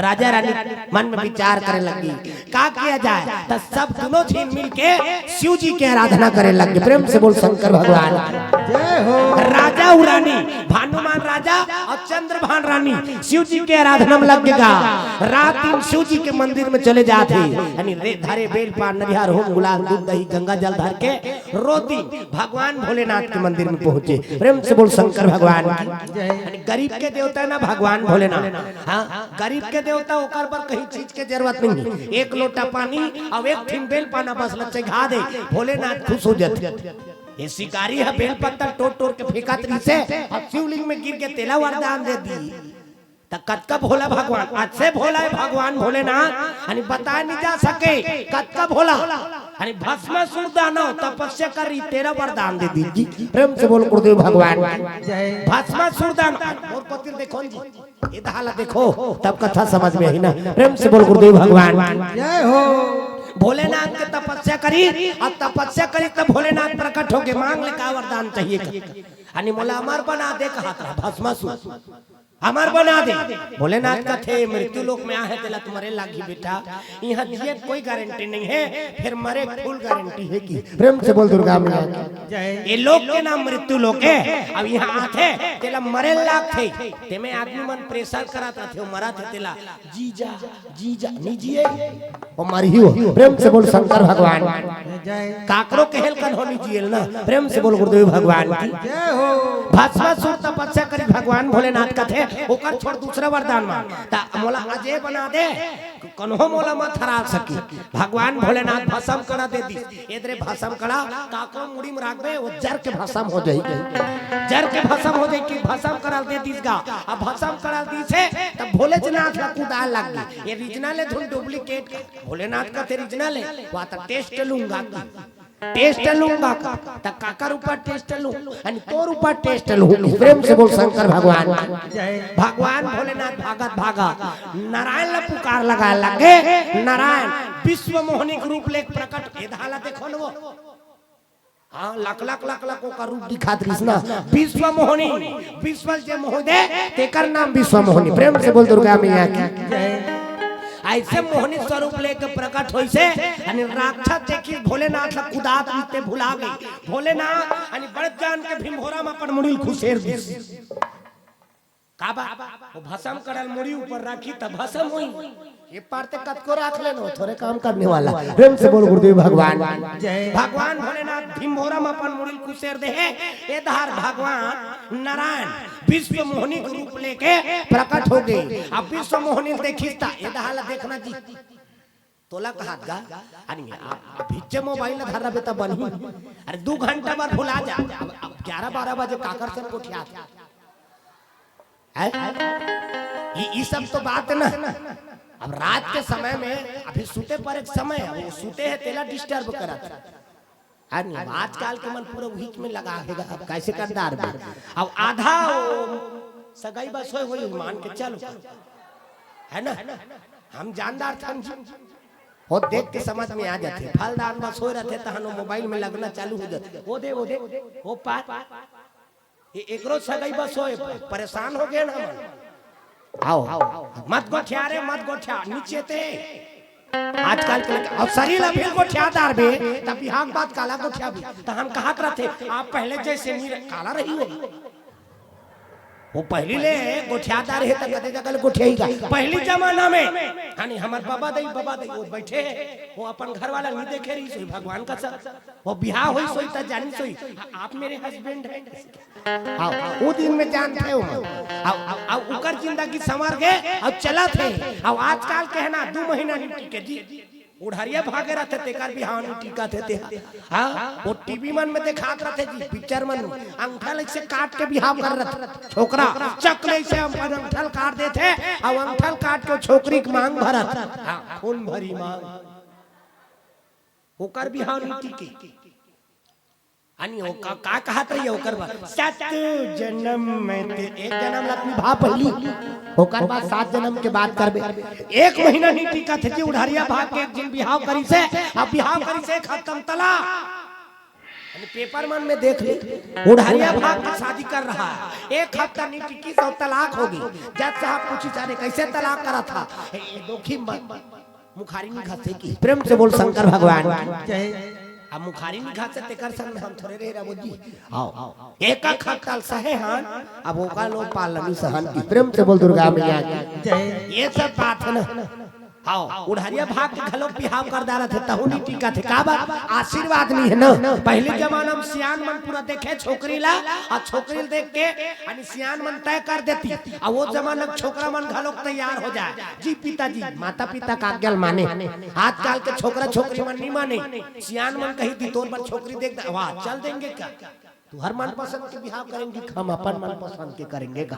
राजा रानी मन में विचार करे लगी का किया जाए तो सब दोनों झील मिल के शिव जी की आराधना करे लगे प्रेम से बोल शंकर भगवान जय हो राजा उरानी भानुमान राजा और चंद्रभान रानी शिव जी के आराधना में लगेगा रात दिन शिव जी के मंदिर में चले जाते यानी धारे बेल पान नरियार होम गुलाब दूध दही गंगा जल धर के रोती भगवान भोलेनाथ के मंदिर में पहुंचे प्रेम से बोल शंकर भगवान यानी गरीब के देवता ना भगवान भोलेनाथ हाँ गरीब के देवता ओकर पर कहीं चीज के जरूरत नहीं एक लोटा पानी और एक ठिन बेल पाना बस लच्चे घा दे भोलेनाथ खुश हो जाते ये शिकारी है बेल पत्ता टोट टोट के फेंका तरी से और शिवलिंग में गिर के तेला वरदान दे दी त कतका भोला भगवान आज से भोला है भगवान भोलेनाथ यानी बता नहीं जा सके कतका भोला यानी भस्मासुर दानव तपस्या करी तेरा वरदान दे दी प्रेम से बोल गुरुदेव भगवान भस्मासुर दानव और पति देखो जी ये हाल देखो तब कथा समझ में आई ना प्रेम से बोल गुरुदेव भगवान जय हो भोलेनाथ के तपस्या करी और तपस्या करी तब भोलेनाथ प्रकट होके मांग ले का वरदान चाहिए यानी मोला अमर बना दे कहा था भस्मासुर अमर बना दे भोलेनाथ का थे मृत्यु लोक में आहे तेला तुम्हारे लागी बेटा यहाँ जिए कोई गारंटी नहीं है फिर मरे फुल गारंटी है की प्रेम से बोल दुर्गा मैया ये लोक के नाम मृत्यु लोक है अब यहाँ आथे तेला मरे लाग थे ते में आदमी मन प्रेशर कराता थे मरा थे तेला जीजा जीजा नहीं जिए वो मर ही हो प्रेम से बोल शंकर भगवान काकरो के हेल कन होनी जिएल ना प्रेम से बोल गुरुदेव भगवान की जय हो भस्मासुर तपस्या करी भगवान भोलेनाथ का थे ओकर छोड़ दूसरा वरदान मांग ता मोला अजय बना दे कन्हो मोला मत हरा सकी भगवान भोलेनाथ भस्म करा दे दी इधरे भस्म करा काको मुड़ी में राखबे वो जर के भस्म हो जाई जर के भस्म हो जाई कि भस्म करा दे दिसगा अब भस्म करा दी से तब भोलेनाथ का कुदाल लग गई ये रीजनल है धुन डुप्लीकेट भोलेनाथ का थे रीजनल है वा ता टेस्ट लूंगा टेस्ट लूंगा त काकर ऊपर टेस्ट लूं आणि तोर ऊपर टेस्ट लूं प्रेम से बोल शंकर भगवान भगवान भोलेनाथ भागत भागा नारायण ला पुकार लगा लगे नारायण विश्व मोहनी रूप लेख प्रकट ए धाला देखो न वो हाँ लाख लाख लाख लाखों का रूप दिखा कृष्णा विश्व मोहनी विश्व जे मोहदे तेकर नाम विश्व मोहनी प्रेम से बोल दुर्गा मैया की ऐसे मोहनी स्वरूप लेके प्रकट होई से अनि राक्षस देखी भोलेनाथ ला कुदात बीते भुला गई भोलेनाथ अनि बड़ जान के भीमभोरा में अपन मुड़िल खुशेर दी काबा वो भस्म करल मुड़ी ऊपर राखी तब भस्म होई ये पारते कत को राख लेनो थोड़े काम करने वाला प्रेम से बोल गुरुदेव भगवान भगवान भोलेनाथ भीमभोरा में अपन मुड़िल खुशेर दे ए धार भगवान नारायण विश्व मोहनी के रूप लेके प्रकट हो गए अब विश्व मोहनी देखिता ये दहाला देखना जी तोला कहा गा अनि भिच्चे मोबाइल धरा बेटा बनी अरे 2 घंटा बाद भुला जा अब 11-12 बजे काकर से कोठिया है ये सब तो बात है ना अब रात के समय में अभी सूते पर एक समय है वो सूते है तेला डिस्टर्ब करा आजकल के मन पूरा वीक में लगा है अब कैसे करदार अब आधा सगाई बस होई मान के चलो है ना हम जानदार थे वो देख के समझ में आ जाते फलदान बस हो रहते तहनो मोबाइल में लगना चालू हो जाते वो दे वो पार ये एकरो सगाई बस होए परेशान हो गए ना आओ मत गोठिया रे मत गोठिया नीचे ते आजकल के अब शरीर अभी गोठियादार बे तब बिहार बात काला गोठिया भी तो हम कहत रहते आप पहले जैसे नहीं काला रही हो वो पहली ले गोठियादार है तो कदे जगह गोठिया पहली जमाना में हानी हमार बाबा दई वो बैठे वो अपन घर वाला नहीं देखे रही सोई भगवान का सब वो बिहार होई सोई त जानी सोई आप मेरे हस्बैंड हैं आओ वो दिन में जानते हो आओ उकर जिंदगी संवर गए अब चला थे अब आजकल के है ना 2 महीना नहीं टिके जी उड़हरिया भागे रहते तेकर बिहान में टीका थे हां वो टीवी मन में दिखात रहते जी पिक्चर मन अंगठल से काट के बिहाव कर रहते छोकरा चकले से अपन अंगठल काट देते और अंगठल काट के छोकरी की मांग भरत हां खून भरी मांग ओकर बिहाव नहीं टिके अनि ओ का कहत रही ओकर बा 7 जन्म में ते एक जन्म लक्ष्मी भा पहली ओकर बाद 7 जन्म के बाद करबे 1 महीना नहीं टिका थे जी उड़हरिया भाग के एक दिन बिहाव करी से अब बिहाव करी से खत्म तलाक अनि पेपर मन में देख ले उड़हरिया भाग के शादी कर रहा है 1 हफ्ता नहीं टिकी तो तलाक होगी जज साहब पूछी जाने कैसे तलाक करा था ये दोखी मुखारी नहीं खाते की प्रेम से बोल शंकर भगवान जय अब मुखारी नहीं खाते तेकर संग हम थोड़े रहे रबो जी आओ एक खत्तल सहे हन अब ओका लोग पालनी सहन की प्रेम से बोल दुर्गा मैया की ये सब बात है ना आओ उड़हरिया भाग के खलो बिहाव कर दारा थे तहुनी टीका थे का बात आशीर्वाद नहीं है ना पहले जमाना में सियान मन पूरा देखे छोकरी ला और छोकरी देख के अनि सियान मन तय कर देती और वो जमाना छोकरा मन घलो तैयार हो जाए जी पिताजी माता पिता का आज्ञा माने आजकल के छोकरा छोकरी मन नहीं माने सियान मन कही दी तोर पर छोकरी देख वाह चल देंगे क्या तू हर मन पसंद के बिहाव करेंगे हम अपन मन पसंद के करेंगे का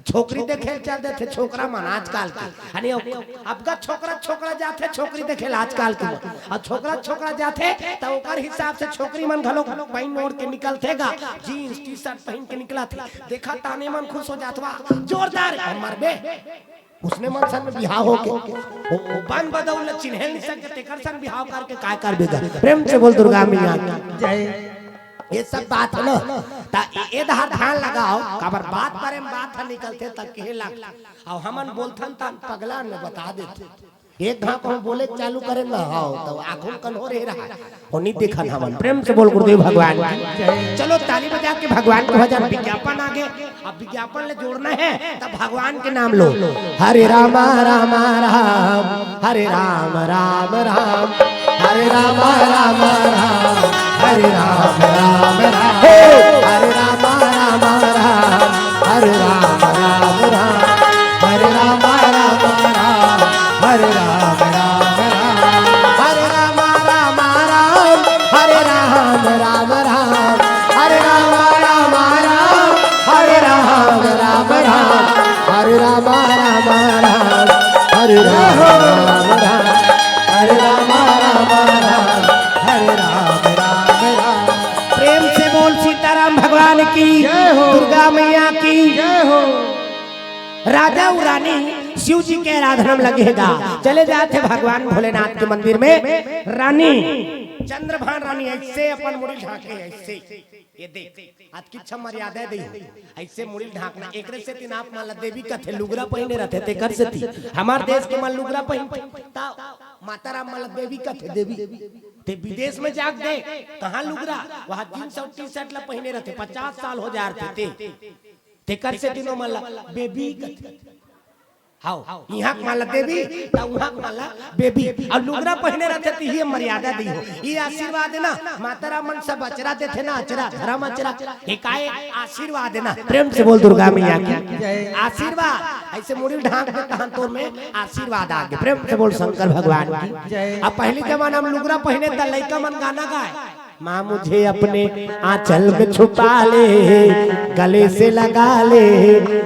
छोकरी देखे चल देते छोकरा मन आजकल के अनि अब का छोकरा जाते छोकरी देखे आजकल के और छोकरा जाते तो ओकर हिसाब से छोकरी मन घलो पहन ओढ़ के निकलतेगा जीन्स टी शर्ट पहन के निकला थे देखा ताने मन खुश हो जातवा जोरदार हमर बे उसने मन सन में बिहाव हो के बन बदौल चिन्हे नहीं सके तेकर सन बिहाव करके काय कर बेगा प्रेम से बोल दुर्गा मैया जय ये सब बात है ना ता ए ध्यान लगाओ काबर बात पर बात निकलते तक के लग और हमन बोलथन त पगला ने बता देते एक घा को बोले चालू करे ना हां तो आंखों कन हो रहा और नहीं देखन हमन प्रेम से बोल गुरुदेव भगवान चलो ताली बजा के भगवान को भजन विज्ञापन आगे अब विज्ञापन ले जोड़ना है तब भगवान के नाम लो हरे राम राम राम हरे राम राम राम हरे राम राम राम हरे राम राम राम हरे राम राम राम हरे राम राम राम हरे राम राम राम हरे राम राम राम हरे राम राम राम हरे राम राम राम हरे राम राम राम हरे राम राम राम हरे राम राम राम हरे राम राम राम हरे राम राम राम हरे राम राम राम प्रेम से बोल सीताराम भगवान की दुर्गा मैया की जय हो राजा रानी शिव जी के आराधना में लगेगा चले जाते भगवान भोलेनाथ के मंदिर में रानी चंद्रभान रानी ऐसे अपन मुड़ी ढाके ऐसे ये देख आज की मर्यादा दे ऐसे मुड़ी ढाकना एकरे से तीन आप मान देवी कथे लुगरा पहने रहते थे कर से थी हमार देश के मान लुगरा पहनता माता राम मान देवी कथे देवी ते विदेश में जाग दे कहां लुगरा वहां जींस और टी शर्ट ला पहने रहते 50 साल हो जाते ते कर से तीनों मान बेबी कथे हां यहां माला देवी त वहां माला बेबी और लुगरा पहने रहते थे ये मर्यादा दी हो ये आशीर्वाद है ना माता राम मन सब अचरा देते ना अचरा धर्म अचरा ये काय आशीर्वाद है ना प्रेम से बोल दुर्गा मैया की आशीर्वाद ऐसे मुड़ी ढांक दे कहां तो में आशीर्वाद आ गए प्रेम से बोल शंकर भगवान की जय अब पहले जमाना में लुगरा पहने त लइका मन गाना गाए माँ मुझे अपने आंचल में छुपा ले गले से लगा ले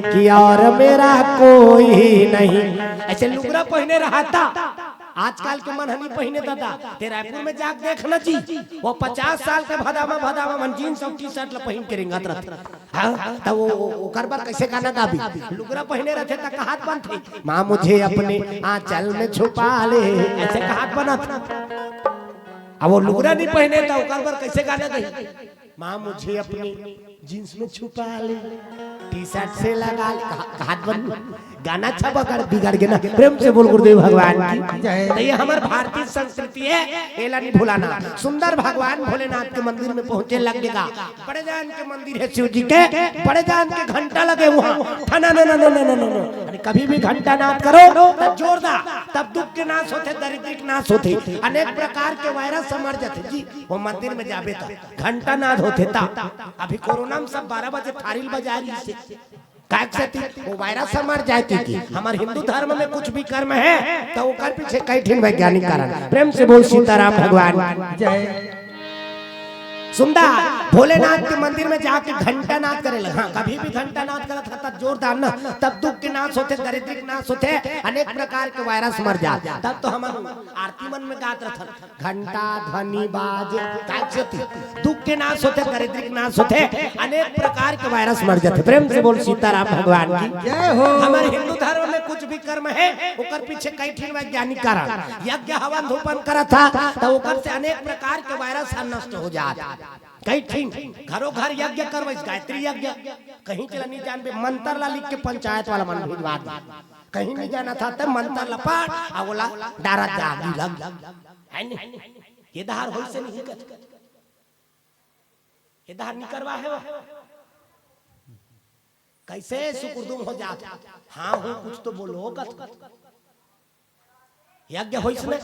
कि और मेरा कोई नहीं ऐसे लुगरा पहने रहा था आजकल के मन हनी पहने दादा ते रायपुर में जाके देखना जी वो 50 साल के भदामा मन जींस और टी शर्ट ला पहन के रिंगत रहते हां तो वो ओकर बार कैसे गाना गाबी लुगरा पहने रहते त कहात बनथे माँ मुझे अपने आंचल में छुपा ले ऐसे कहात बनत अब वो लुगरा नहीं पहने था ओकर पर कैसे गाना गई माँ मुझे अपनी जींस में छुपा ले टी शर्ट से लगा ले हाथ बन गाना अच्छा बिगड़ गया ना। प्रेम से बोल गुरुदेव भगवान की। तो ये हमारे भारतीय संस्कृति है, एला नहीं भुलाना। सुंदर भगवान भोलेनाथ के मंदिर में पहुंचे लगेगा, बड़े जान के मंदिर है शिव जी के, बड़े जान के घंटा लगे वहाँ, कभी भी घंटा नाद करो तब जोरदार, तब दुख के नाश होते, दरिद्र के नाश होते, अनेक प्रकार के वायरस मर जाते जी। वो मंदिर में जाबे था घंटा नाद होते था। अभी कोरोना में सब 12 बजे थारिल बजा रही से वो वायरस से मर जाती थी। हमारे हिंदू धर्म में कुछ भी कर्म है तो वो कर पीछे कई ठिन वैज्ञानिक कारण। प्रेम से बोल सीताराम भगवान जय। सुंदर भोलेनाथ के मंदिर में जाके घंटा नाद करे लगा। कभी भी घंटा नाद करता था तब जोरदार ना, तब दुख के नाश होते, दरिद्र के नाश होते, अनेक प्रकार के वायरस मर जाते। तब तो हम आरती मन में गाते रहते घंटा ध्वनि बाजे, दुख के नाश होते, दरिद्र के नाश होते, अनेक प्रकार के वायरस मर जाते। प्रेम से बोल सीताराम भगवान की जय हो। हमारे हिंदू धर्म में कुछ भी कर्म है ओकर पीछे कई ठिन वैज्ञानिक कारण। यज्ञ हवन धूपन करा था तो ओकर से अनेक प्रकार के वायरस नष्ट हो जाते। कहीं ठीक घरों घर यज्ञ करवाई, गायत्री यज्ञ कहीं चला नहीं जानबे, मंत्र ला लिख के पंचायत वाला मन भिजवा, कहीं नहीं जाना था तब मंत्र लपाट आ बोला डारा जागी लग है नहीं। ये धार होई से नहीं कर, ये धार नहीं करवा है कैसे सुकुरदुम हो जाता। हाँ हूँ कुछ तो बोलो यज्ञ होई से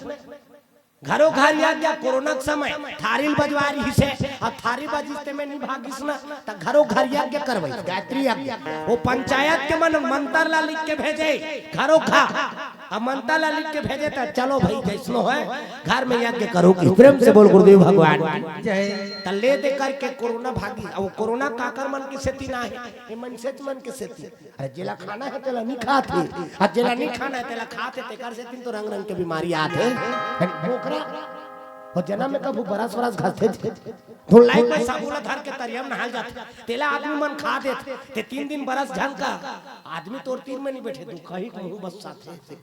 घरों घर यज्ञ। कोरोना के समय थारिल बजवारी ही से और थारी बजिस्ते में नहीं भागिस ना तो घरों घर यज्ञ करवाई, गायत्री यज्ञ। वो पंचायत के मन मंत्र ला लिख के भेजे घरों घर, अब मंत्र ला लिख के भेजे तो चलो भाई जैसनो है घर में यज्ञ करो। प्रेम से बोल गुरुदेव भगवान जय। ले दे करके कोरोना भागी। अब कोरोना काकर मन की सेती ना है, ये मन से मन के सेती। अरे जेला खाना है तेला नहीं खाते, और जेला नहीं खाना है तेला खाते, तेकर सेती तो रंग रंग के बीमारी आते। और जन्म में कब बरस बरस घसते धुलाई पैसा बोला धर के तरियम नहाल जाते, तेला आदमी मन खा देते ते 3 दिन बरस झलका आदमी तोर 3 में नहीं बैठे तू कहीं कहूं बस साथे।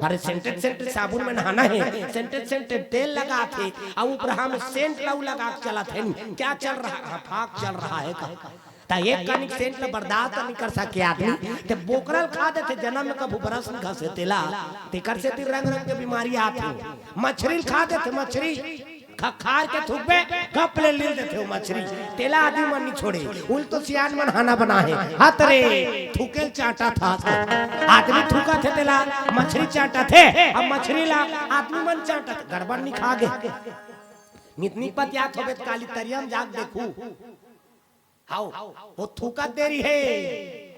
अरे सेंटेड सेंटेड साबुन में नहाना है, सेंटेड सेंटेड तेल लगा थे और ऊपर हम सेंट लाऊ लगा के चला थे। क्या चल रहा है? फाक चल रहा है ता एक कनिक सेंट में बर्दाश्त नहीं कर सके आदमी ते बोकरल खा देते। जन्म में कब बरस नहीं घसे तेला तेकर से रंग रंग के बीमारी आती। मछली खा देते, मछली खार के थूकबे कप ले देते हो मछली, तेला आदमी मन नहीं छोड़े। उल तो सियान मन खाना बना है हाथ रे थूकेल चाटा था, आदमी थूका थे तेला मछली चाटा थे, अब मछली ला आदमी मन चाटा थे। गड़बड़ नहीं खा गए नितनी पत याद हो काली तरियम जाग देखू आओ वो थूका देरी है,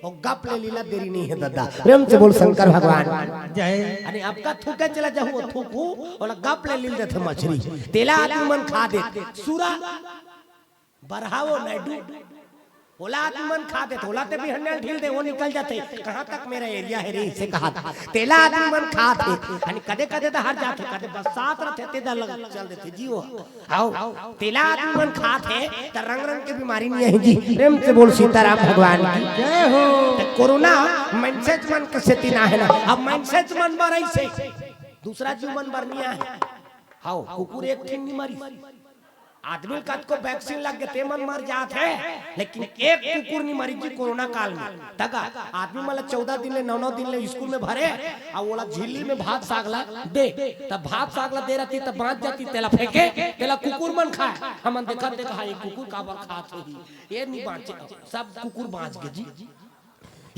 वो गप ले लीला देरी नहीं है दादा। प्रेम से बोल शंकर भगवान जय। अरे आपका थूके चला जाओ वो थूकू और गप ले लील देते मछली, तेला आदमी मन खा दे। सूरा बरहावो नैडू ओला आदमी मन खा दे, ओला ते भी हन्ने ढील दे वो निकल जाते। कहां तक मेरा एरिया है रे इसे कहा था तेला आदमी मन खा थे। यानी कदे कदे तो हर जाते, कदे बस साथ रहते ते दा लग चल देते जी। वो आओ तेला आदमी मन खा थे त रंग रंग के बीमारी नहीं है जी। प्रेम से बोल सीताराम भगवान की जय हो। तो कोरोना मनसेज मन के सेती ना है ना, अब मनसेज मन मरई से दूसरा जीव मन बरनिया है। आओ कुकुर एक ठिन नहीं मरी, आदमी का को वैक्सीन लग गए ते मन मर जात है, लेकिन एक कुकुर नहीं मरी जी कोरोना काल में। तक आदमी मतलब 14 दिन ले 9 दिन ले स्कूल में भरे और बोला झिल्ली में भात सागला दे, तब भात सागला दे रहती तब बांध जाती, तेला फेंके तेला कुकुर मन खाए। हम देखा देखा ये कुकुर का बार खात होगी, ये नहीं बांचे सब कुकुर बांच गए जी।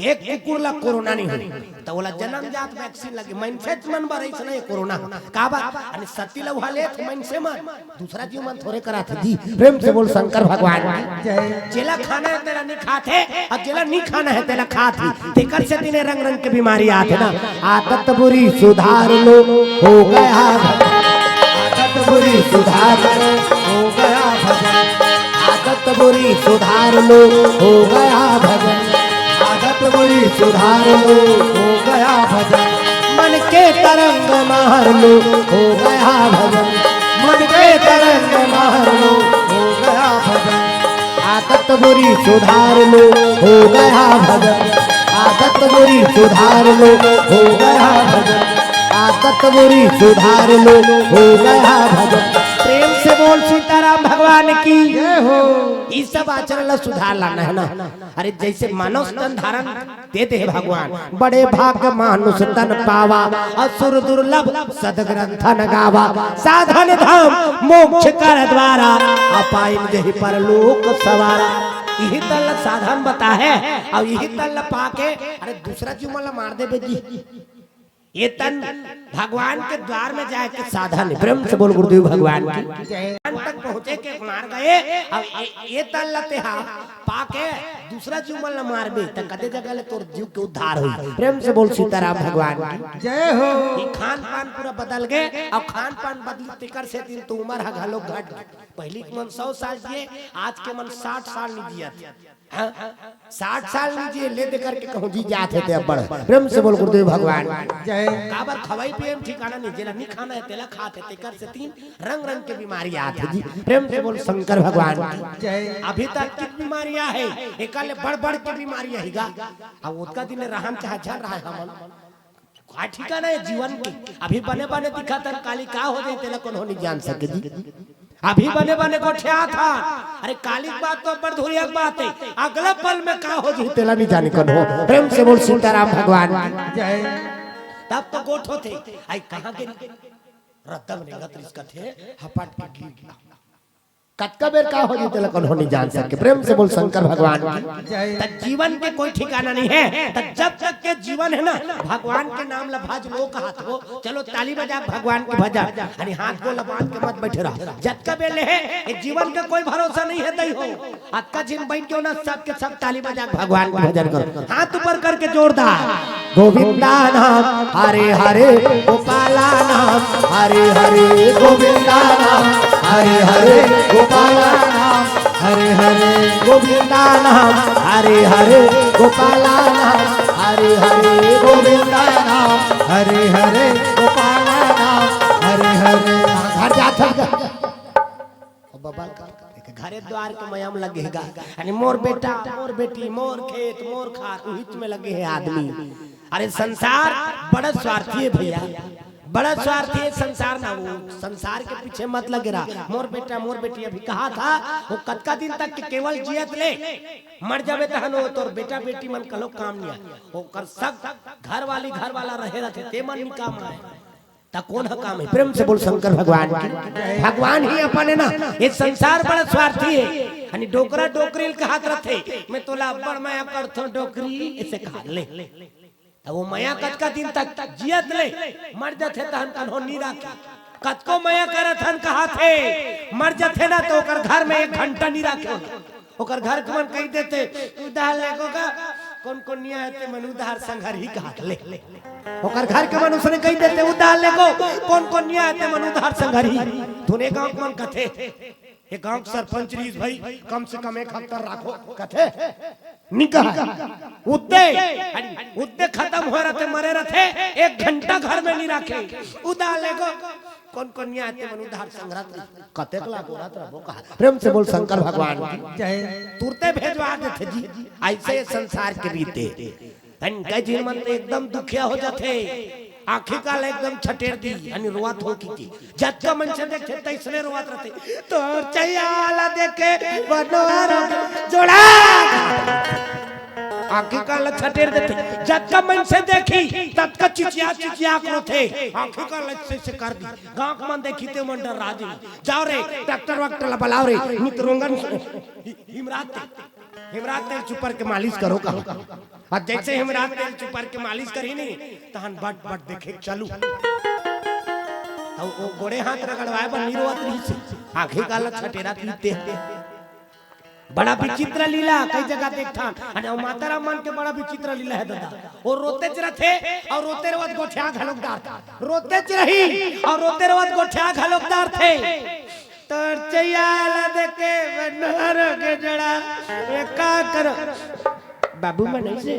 एक कुकुर ला कोरोना नहीं हुई तो बोला जन्मजात वैक्सीन लगे मनसे मन बर ऐसा नहीं कोरोना का बात। अनि सती लव हाले मनसे मन दूसरा जीव मन थोड़े करा थे जी। प्रेम से बोल शंकर भगवान जय। जेला खाना है तेरा नहीं खाते और जेला नहीं खाना है तेरा खाती, तेकर से तिने रंग रंग के बीमारी आते ना। आदत बुरी सुधार लो हो गया, आदत बुरी सुधार लो हो गया भजन, आदत बुरी सुधार लो हो गया भजन, आदत बुरी सुधार लो हो गया भजन, मन के तरंग मार लो हो गया भजन, मन के तरंग मार लो हो गया भजन, आदत बुरी सुधार लो हो गया भजन, आदत बुरी सुधार लो हो गया भजन, आदत बुरी सुधार लो हो गया भजन। प्रेम से बोल सीताराम भगवान की जय हो। ये सब आचरण ला सुधार लाना है ना। अरे जैसे मानव तन धारण देते हैं भगवान, बड़े भाग्य मानुष तन पावा, असुर दुर्लभ सदग्रंथन गावा, साधन धाम मोक्ष कर द्वारा, अपाइन जहि परलोक सवारा। यही तल साधन बता है और यही तल पाके अरे दूसरा जुमला मार दे बेजी। ये तन भगवान के द्वार में जाए के साधन है। प्रेम से बोल गुरुदेव भगवान की तक पहुंचे के मार गए और ये तन लते हा पाके दूसरा जुमला मार बे त कदे जगह ले तोर जीव के उद्धार होई। प्रेम से बोल सीताराम भगवान की जय हो। ये खान पान पूरा बदल गए और खान पान बदली तिकर से दिन तो उम्र घलो घट। पहली के मन 100 साल जिए, आज के मन 60 साल नहीं जिया। 60 साल नहीं जिए ले दे करके कहूं जी जाते थे अब बड़। प्रेम से बोल गुरुदेव भगवान जय। काबर खवाई पिए ठिकाना नहीं, जेला नहीं खाना है तेला खाते तेकर से 3 रंग रंग के बीमारी आते जी। प्रेम से बोल शंकर भगवान जय। अभी तक कितनी बीमारियां है, एकाले बड़ बड़ के बीमारियां हैगा अब उतका दिन रहन चाह चल रहा है हमन का ठिकाना है जीवन के। अभी बने बने दिखा तर काली का हो जाए तेला कौन हो नहीं जान सके जी। अभी बने बने को ठिया था, अरे काली बात तो बड़ धुरिया बात है, अगला पल में का हो जी तेला नहीं जाने कौन हो। प्रेम से बोल सीताराम भगवान जय। तब तो गोठ होते आई कहां के रतम ने गत्रिस कथे हपट के गिर गया। कतका बेर का हो जीते लकन हो नहीं जान सके। प्रेम से बोल शंकर भगवान की जीवन के कोई ठिकाना नहीं है। जब तक के जीवन है ना भगवान के नाम ला भज लो हाथ हो चलो ताली बजा भगवान की भजा अरे हाथ को लबान के मत बैठे रहो। जब का बेले है ये जीवन का कोई भरोसा नहीं है दई हो आज का जिन बैठ के ना सब के सब ताली बजा भगवान की भजन करो हाथ ऊपर करके जोरदार गोविंदा नाम हरे हरे गोपाला नाम हरे हरे गोविंदा नाम हरे हरे गोपाला नाम हरे हरे गोविंदा नाम हरे हरे गोपाला नाम हरे हरे गोविंदा नाम हरे हरे गोपाला नाम हरे हरे। घर जा बाबा घरे द्वार के मयम लगेगा यानी मोर बेटा मोर बेटी मोर खेत मोर खार उहित में लगे है आदमी। अरे संसार बड़ा स्वार्थी है भैया, बड़ा स्वार्थी है संसार ना। वो संसार के पीछे मत लगे रहा। मोर बेटा मोर बेटी अभी कहा था वो कतका दिन तक के केवल जियत ले मर जावे तहन हो तोर बेटा बेटी मन कलो काम नहीं वो कर सब घर वाली घर वाला रहे रहते ते मन नहीं काम आए ता कौन है काम है। प्रेम से बोल शंकर भगवान की भगवान ही अपन है ना। ये संसार बड़ा स्वार्थी है यानी डोकरा डोकरी कहत रहते मैं तोला बड़ माया करथो डोकरी ऐसे कहा ले वो माया कतका दिन तक जियत ले मर जाथे तहन कन्हो नी राखे कतको माया करत हन कहा थे मर जाथे ना तो ओकर घर में 1 घंटा नी राखे ओकर घर के मन कह देते उधार लेगो का कौन कौन निया है मन उधार संघर ही कहा ले ओकर घर के मन उसने कह देते उधार लेगो कौन कौन निया है मन उधार संघर ही तूने गांव के मन कथे ये गांव सरपंच रीस भाई कम से कम 1 हफ्ता राखो कथे निकाह उद्दे खत्म हो रहे मरे रहे 1 घंटा घर में नहीं रखे उधार लेगो कौन कौन नहीं आते मन उधार संग्रह कते लाख रात रहो कहा। प्रेम से बोल शंकर भगवान की जय। तुरते भेजवा देते जी ऐसे संसार के बीते कई दिन मन तो एकदम दुखिया हो जाते आंखें काल एकदम छटेर दी यानी रोवत हो की जब का मन से देखे तैसने रोवत रहते तो चैयाला देखे बनोर जोड़ा आंखें काल छटेर देते जब का मन से देखी तब का चिचिया चिचिया करो थे आंखें काल से कर दी गांव मन देखी ते मन डर राजी जाओ रे डॉक्टर वक्टर बुलाओ रे मित्रोंगन हिमरात तेल चुपर के मालिश करो का और जैसे हिमरात तेल चुपर के मालिश करी नहीं तहन बट बट देखे चलू तो वो गोड़े हाथ रगड़वाए पर निरोवत नहीं से आंखें काला छटेरा पीते बड़ा विचित्र लीला कई जगह देखता अने माता राम मन के बड़ा विचित्र लीला है दादा और रोते च रथे और रोते रवत गोठिया घलोकदार रोते च रही और रोते रवत गोठिया घलोकदार थे तोर चैयाला देखे बनर के जड़ा का कर बाबू मन ऐसे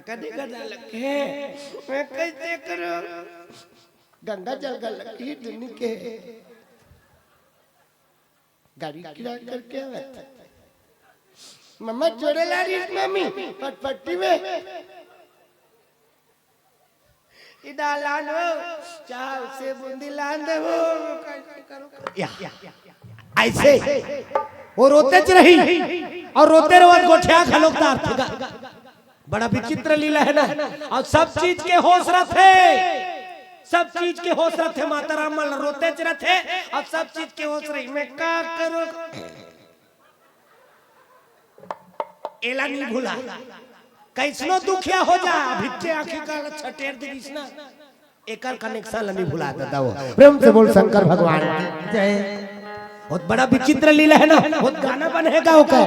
कदी गदा लगे मैं कैसे करो गंगा जल गल की दुनी के गाड़ी किराया करके आवे मम्मा जोड़े ला रही मम्मी पटपट्टी में इदा लानो चाव से बूंदी लान दे वो या ऐसे वो रोते च रही और रोते रहो गोठिया खलोकदार थे। बड़ा विचित्र लीला है ना। और सब चीज के होश रखे, सब चीज के होश रखे। माता राम रोते च रहे और सब चीज के होश रही। मैं क्या करूं एला नहीं भूला। कैसनो दुखिया हो जा भिच्चे आंखें का छटेर दिस ना एकर कनेक्शन नहीं भुला देता। वो प्रेम से बोल शंकर भगवान जय। बहुत बड़ा विचित्र लीला है ना। बहुत गाना बनेगा ओका।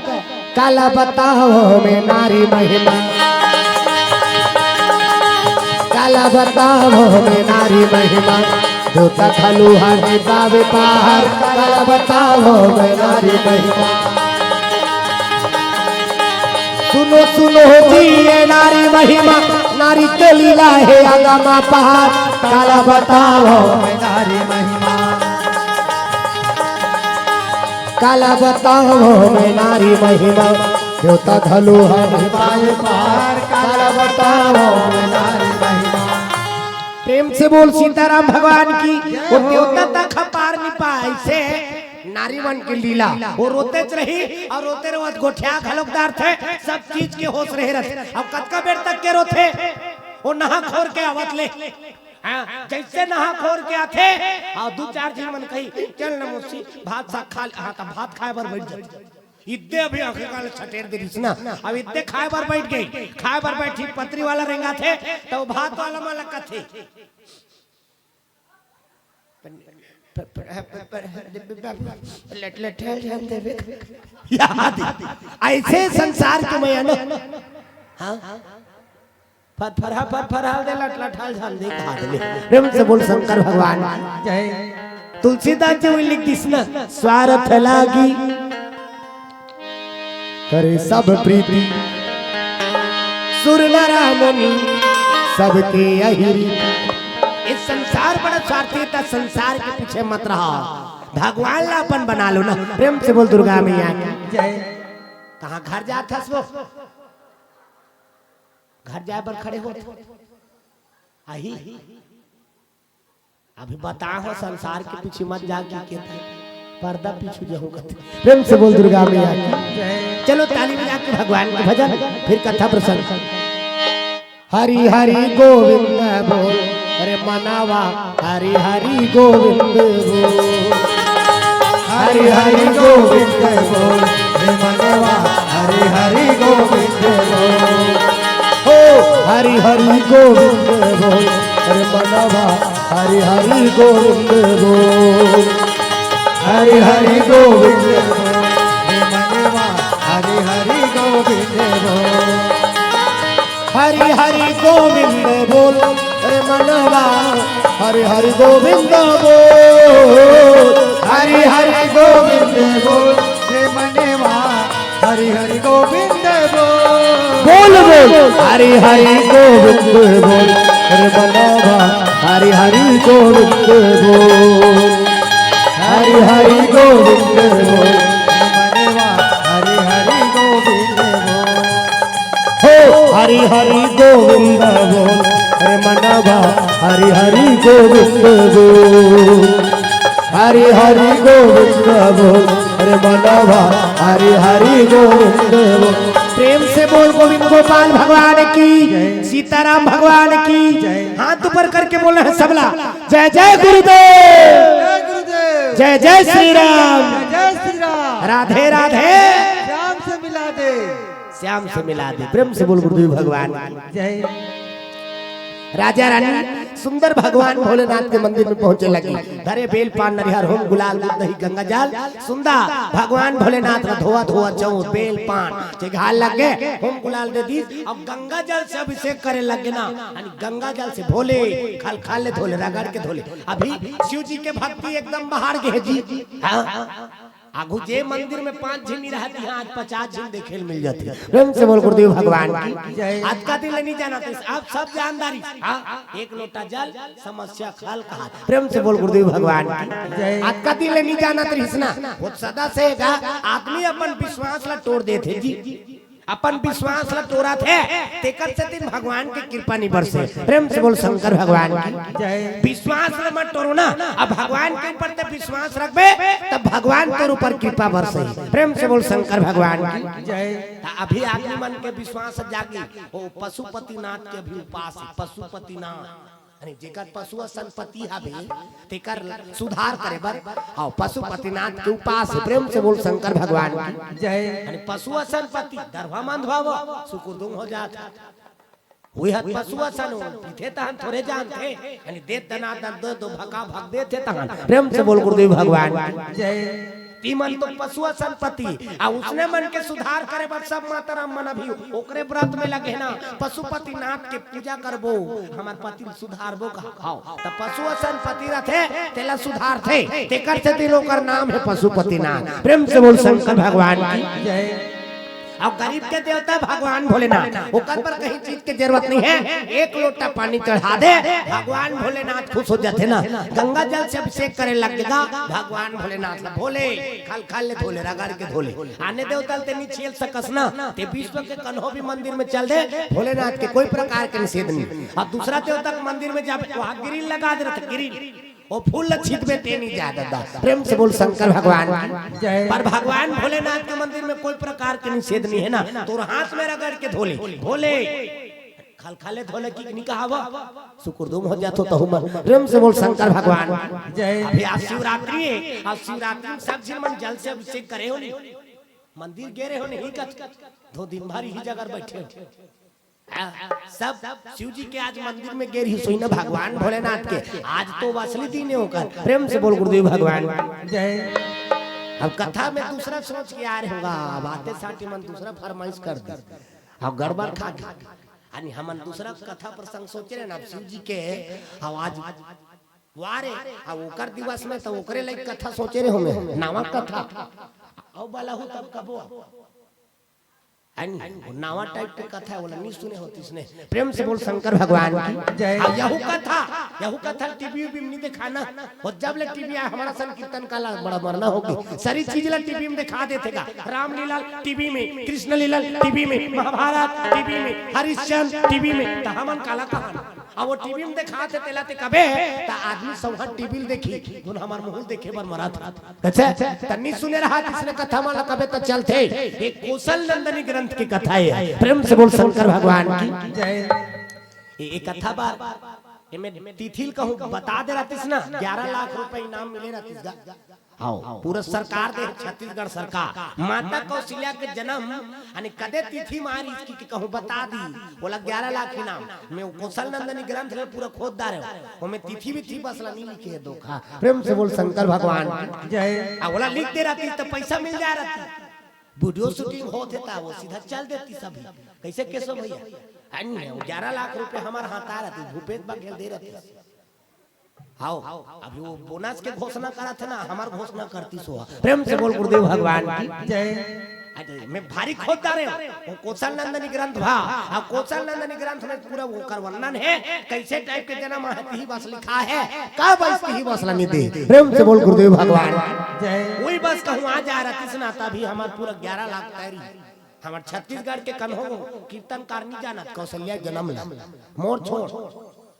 काला बताओ में नारी महिमा, काला बताओ में नारी महिमा, जो तखलू हरि बावे पार। काला बताओ में नारी महिमा, सुनो सुनो जी ये नारी महिमा, नारी के लीला है आगमा पहाड़। काला बताओ में नारी महिमा, काला बताओ में नारी महिमा, जो तखलू हरि बावे पार। काला बताओ में नारी महिमा। प्रेम से बोल सीताराम भगवान की। वो देवता तक पार नहीं पाए से नारीवन की लीला। वो रोते रही और रोते रहो गोठिया खलोकदार थे। सब चीज के होश रहे रहते। अब कतका बेर तक के रोते वो नहा खोर के आवत ले। जैसे नहा खोर के आते और दो चार दिन मन कही चल न मुसी भात सा खा। हाँ तो भात खाए बार बैठ जाए। इतने अभी आंखें काले छटेर दे रही ना। अब इतने खाए बार बैठ गई। खाए बार बैठी पत्री वाला रेंगा थे तो भात वाला मालक का थे। ऐसे संसार के मैं ना फरफरा दे लटलठाल झाल दे खा दे। प्रेम से बोल शंकर भगवान जय। तुलसीदास जी लिख दिस ना स्वार्थ लागी करे सब प्रीति, सुर नारायणी सबके यही। इस संसार बड़ा स्वार्थी था। संसार के पीछे मत रहो, भगवान लापन बना लो ना। प्रेम से बोल दुर्गा मैया की जय। कहाँ घर जाता वो घर जाए पर खड़े हो आई। अभी बताओ संसार के पीछे मत जाके पर्दा पीछू जाऊं। प्रेम से बोल दुर्गा मैया की। चलो ताली बजा के भगवान के भजन फिर कथा प्रसंग। हरि हरि गोविंद बोल अरे मनावा हरि हरि गोविंद बोल। हरि हरि गोविंद बोल अरे मनावा हरि हरि गोविंद बोल। हो हरि हरि गोविंद बोल अरे मनावा हरि हरि गोविंद बोल। हरि हरि गोविंद बोल मनवा हरि हरि गोविंद बोल। हरि हरि गोविंद बोल मनवा हरि हरि गोविंद बोल। हरि हरि गोविंद बोल मनवा हरि हरि गोविंद बोल। बोल बोल हरि हरि गोविंद बोल मनवा हरि हरि गोविंद बोल। हरि हरि गोविंद बोल मनवा हरि हरि गोविंद बोल। हो हरि हरि गोविंद बोल मनवा हरि हरि गोविंद बोल। हरि हरि गोविंद बोल मनवा हरि हरि गोविंद बोल। प्रेम से बोल गोविंद गोपाल भगवान की, सीताराम भगवान की। हाथ ऊपर करके बोल रहे हैं सबला जय जय गुरुदेव, जय जय श्री राम, जय श्री राम। राधे राधे, श्याम से मिला दे, श्याम से मिला दे। प्रेम से बोल गुरुदेव भगवान जय। राजा रानी सुंदर भगवान भोलेनाथ के मंदिर में पहुंचे लगी। धरे बेल पान नरिहर होम गुलाल दूध दही गंगा जल सुंदर भगवान भोलेनाथ का धोआ धोआ चौथ बेल पान के घाल लग गए। होम गुलाल दे दी। अब गंगा जल से अभिषेक करे लगे ना। गंगा जल से भोले खल खाल ले धोले रगड़ के धोले। अभी शिव जी के भक्ति एकदम बाहर गए जी। आगू जे मंदिर में 5 झिल्ली रहती है आज 50 झिल देखे मिल जाती है। प्रेम से बोल गुरुदेव भगवान की। आज का दिन नहीं जाना था आप सब जानदारी। एक लोटा जल समस्या खल कहा। प्रेम से बोल गुरुदेव भगवान की। आज का दिन नहीं जाना तो इसना वो सदा से आदमी अपन विश्वास ला तोड़ देते जी। अपन विश्वास ला तोरा थे तेकर से दिन भगवान की कृपा नहीं बरसे। प्रेम से बोल शंकर भगवान की जय। विश्वास ला मत तोड़ो ना, अब भगवान के ऊपर ते विश्वास रखबे तब भगवान तोर ऊपर कृपा बरसे। प्रेम से बोल शंकर भगवान की जय। अभी आदमी मन के विश्वास जागी ओ पशुपतिनाथ के भी उपास पशुपतिनाथ अरे जेकर पशु संपत्ति हवे तेकर सुधार करे बर और पशुपतिनाथ के उपास। प्रेम से बोल शंकर भगवान की जय। अरे पशु संपत्ति दरवा मंधवाव सुकुरदुम हो जात हुई हत पशु सन पीथे तहन थोड़े जानते यानी दे तना दन दो भका भग दे थे तहन। प्रेम से बोल गुरुदेव भगवान जय। तीमन तो पशु संपत्ति आ उसने मन के सुधार करे बर सब माता राम मन अभी ओकरे व्रत में लगे ना पशुपतिनाथ के पूजा करबो हमार पति सुधारबो कहाओ त पशु संपत्ति रथे तेला सुधार थे तेकर से दिलो कर नाम है पशुपतिनाथ। प्रेम से बोल शंकर भगवान की जय। अब गरीब के देवता भगवान भोलेनाथ ओकर पर कहीं चीज की जरूरत नहीं है, एक लोटा पानी चढ़ा दे भगवान भोलेनाथ खुश हो जाते ना। गंगा जल से अभिषेक करे लगेगा भगवान भोलेनाथ भोले खल खल ले धोले रगड़ के धोले आने देवता ते नहीं छेल सकस ना ते विश्व के कन्हो भी मंदिर में चल दे भोलेनाथ के कोई प्रकार के निषेध नहीं। अब दूसरा देवता के मंदिर में जाबे वहां ग्रिल लगा दे रहे ग्रिल वो फूल छिट में ते नहीं जा दादा। प्रेम से बोल शंकर भगवान जय। पर भगवान भोलेनाथ के मंदिर में कोई प्रकार के निषेध नहीं है ना, तो हाथ में रगड़ के धोले भोले खल खाले धोले की नहीं कहावा सुकुरदुम हो जातो तो हम। प्रेम से बोल शंकर भगवान जय। अभी आज शिवरात्रि है, आज शिवरात्रि में सब जिन मन जल से अभिषेक करे हो नहीं मंदिर गेरे हो नहीं कच दो दिन भर ही जगह बैठे सब शिव जी के आज मंदिर में गेर ही सोई ना भगवान भोलेनाथ के आज तो असली दिन है होकर। प्रेम से बोल गुरुदेव भगवान जय। अब कथा में दूसरा सोच के आ रहे होगा बातें साथी मन दूसरा फरमाइश कर दे अब गड़बड़ खा यानी हम दूसरा कथा प्रसंग सोच रहे ना शिव जी के आवाज वारे अब ओकर दिवस में तो ओकरे लायक कथा सोचे रहे होमे नावा कथा औ बाला हो तब कबो नावा टाइप की कथा है नहीं सुने होती इसने। प्रेम से बोल शंकर भगवान की जय। यहू कथा टीवी में नहीं दिखाना और जब ले टीवी आया हमारा संकीर्तन का बड़ा मरना होगी सारी चीज ला टीवी में दिखा देते का रामलीला टीवी में कृष्ण लीला टीवी में महाभारत टीवी में हरिश्चंद्र टीवी में हमन काला कहानी अब वो टीवी में दिखा देते लाते कबे ता आदमी सब टीवी में देखी जोन हमार मुंह देखे बर मरा था अच्छा तन्नी सुने रहा किसने कथा वाला कबे तो चलते एक कौशल नंदनी ग्रंथ की कथा है। प्रेम से बोल शंकर भगवान की जय। ये कथा बार मैं तिथिल कहूं बता दे रहा ना 11 लाख रुपए इनाम मिले रहा आओ पूरा सरकार दे छत्तीसगढ़ सरकार माता कौशल्या के जन्म यानी कदे तिथि मारी इसकी कहूं बता दी बोला 11 लाख इनाम मैं कौशल नंदनी ग्रंथ में पूरा खोददार है वो मैं तिथि भी थी बस नहीं लिखे है धोखा। प्रेम से बोल शंकर भगवान जय। बोला लिख दे रहा तो पैसा मिल जा रहा वीडियो शूटिंग होते था वो सीधा चल देती सभी कैसे कैसे भैया 11 लाख रुपए हमारे हाथ आ रहे थे भूपेश बघेल दे रहे थे आओ अभी वो बोनस के घोषणा करा था ना हमार घोषणा करती सो। प्रेम से बोल गुरुदेव भगवान की जय। मैं भारी खोददार है कौशल नंदनी ग्रंथ भा अब कौशल नंदनी ग्रंथ में पूरा वो कर वर्णन है कैसे टाइप के जन्म ही बस लिखा है कब इसकी ही बस नहीं दे। प्रेम से बोल गुरुदेव भगवान जय। वही बस कहूँ आ जा रहा कृष्णा तभी हमारे पूरा 11 लाख तैयारी हमारे छत्तीसगढ़ के कन्हो कीर्तन करनी जाना कौशल्या जन्म मोर छोड़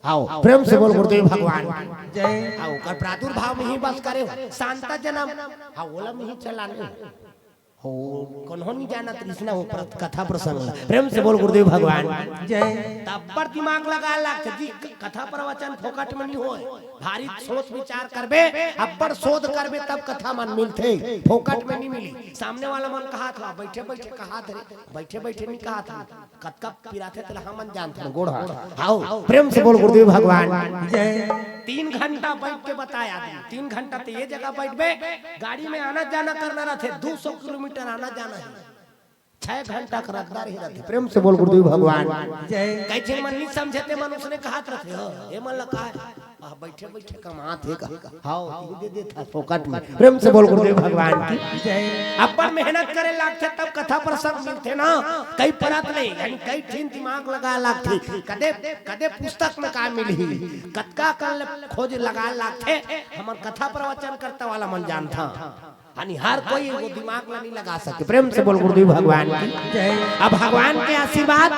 आओ। प्रेम से बोल गुरुदेव भगवान जय। आओ कर प्रादुर्भाव में ही बस करे शांता जन्म हाँ ओला में ही चलाने हो कौन नहीं जाना कृष्णा वो कथा प्रसंग। प्रेम से बोल गुरुदेव भगवान जय। तब पर दिमाग लगा कथा प्रवचन फोकट में नहीं हो भारी सोच विचार करबे अब्बर शोध करबे तब कथा मन मिलते फोकट में नहीं मिली। सामने वाला मन कहा था बैठे बैठे कहा था बैठे बैठे नहीं कहा था कत कब पिराते थे हम जानते गोड़ आओ। प्रेम से बोल गुरुदेव भगवान जय। 3 घंटा बैठ के बताया 3 घंटा तो ये जगह बैठबे गाड़ी में आना जाना करना रहते 200 किलोमीटर आना जाना है 6 घंटा का रफ्तार ही रहते। प्रेम से बोल गुरुदेव भगवान जय। कई मन नहीं समझते मन उसने कहा रहते हे मन लगा बैठे बैठे कमाते का हां दे देता फोकट में। प्रेम से बोल गुरुदेव भगवान की जय। अपन मेहनत करे लागते तब कथा प्रसंग मिलते ना, कई परत नहीं यानी कई ठीक दिमाग लगा लागते, कदे कदे पुस्तक में का मिली कतका कर खोज लगा लागते। हमर कथा प्रवचन करता वाला मन जान था यानी हर कोई वो दिमाग नहीं लगा सके। प्रेम से बोल गुरुदेव भगवान की जय। अब भगवान के आशीर्वाद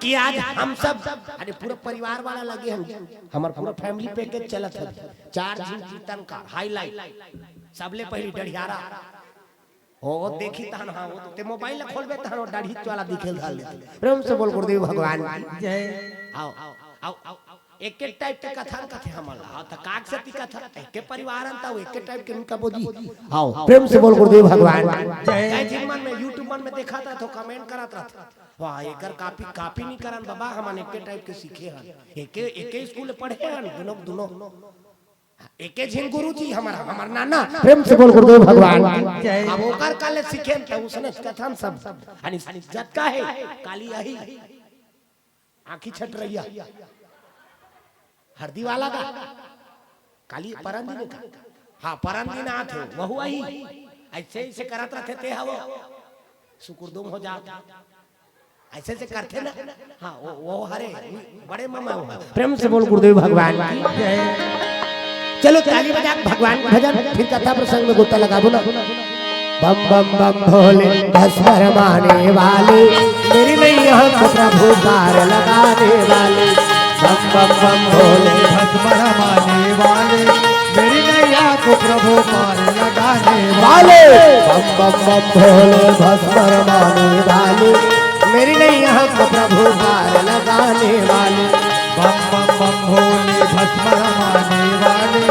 कि आज हम सब अरे पूरा परिवार वाला लगे हम हमार पूरा फैमिली पैकेज चलत है। 4 दिन कीर्तन का हाईलाइट सबले पहली डढ़ियारा ओ देखी तहन हां वो ते मोबाइल खोलबे तहन वो दाढ़ी वाला दिखेल धाल दे। प्रेम से बोल गुरुदेव भगवान की जय। आओ आओ आओ एक एक टाइप के कथा कथे हमला हां त काक से कथा के परिवार अंता एक एक टाइप के उनका बोजी। आओ प्रेम से बोल गुरुदेव भगवान जय। कई जिमन में यूट्यूब में देखा था तो कमेंट करत रहता वाह एकर कापी नहीं करन बाबा हमन एक टाइप के सीखे हन एक स्कूल पढ़े हन दोनों एके झिन गुरुजी हमार नाना। प्रेम से बोल गुरुदेव भगवान जय। अब ओकर काले सीखे त उसने कथन सब यानी इज्जत का है काली आही आंखी छट रहिया हरदी वाला का काली परंदी ने हां परंदी ना थे वहु आई ऐसे ऐसे करत रहते थे हवो सुकुरदुम हो जा ऐसे से करते ना हां वो हरे बड़े मामा हो। प्रेम से बोल गुरुदेव भगवान की जय। चलो ताली बजा भगवान भजन फिर कथा प्रसंग में गोता लगाबो ना। बम बम बम भोले भस्म रमाने वाले मेरी नैया को प्रभु पार लगाने वाले। बम बम बम भोले भस्म रमाने वाले मेरी नैया को प्रभु पार लगाने वाले। बम बम बम भोले भस्म रमाने वाले मेरी नैया को प्रभु पार लगाने वाले। बम बम बम भोले भस्म रमाने वाले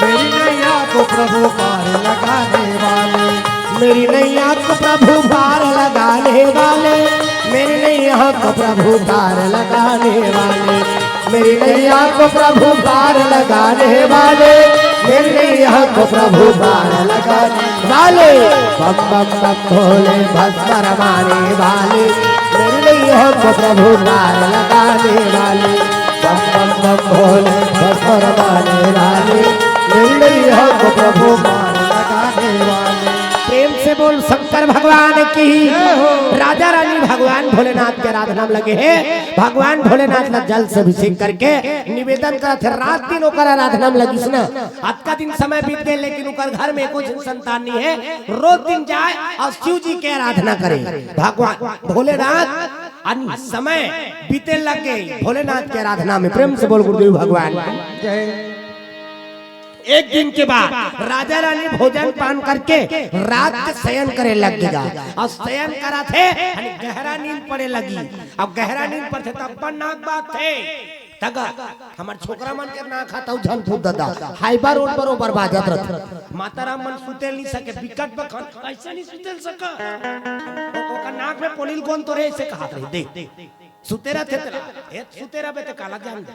मेरी नैया को प्रभु पार लगाने वाले। मेरी नैया को प्रभु पार लगाने वाले मेरी नैया को प्रभु पार लगाने वाले। मेरी नैया को प्रभु पार लगाने वाले मेरी नैया को प्रभु पार लगाने वाले। बम बम बम भोले भस्म रमाने वाले मेरी नैया को प्रभु पार लगाने वाले। बम बम बम भोले भस्म रमाने वाले मेरी नैया को प्रभु पार लगाने वाले। प्रेम से बोल शंकर भगवान की। राजा रानी भगवान भोलेनाथ के आराधना में लगे हैं। भगवान भोलेनाथ का जल से अभिषेक करके निवेदन करा थे रात दिन ओकर आराधना में लगी ना। आज का दिन समय बीत गए लेकिन ओकर घर में एको संतान नहीं है। रोज दिन जाए और शिव जी के आराधना करे। भगवान भोलेनाथ समय बीते लगे भोलेनाथ के आराधना में। प्रेम से बोल गुरुदेव भगवान जय। एक दिन के बाद राजा रानी भोजन पान करके रात के शयन करे लग गया और शयन करा थे गहरा नींद पड़े लगी। अब गहरा नींद पड़ते तब पर नाक बात थे तग हमार छोकरा मन के ना खाता झन फूट दादा हाइबा रोड पर ओवर बाजत रहत माता राम मन सुतेल नहीं सके विकट बखन कैसे नहीं सुतेल सका ओका नाक में पोलिल कौन तो रे ऐसे कहा रही देख सुते रहते ए सुते रहबे त काला जान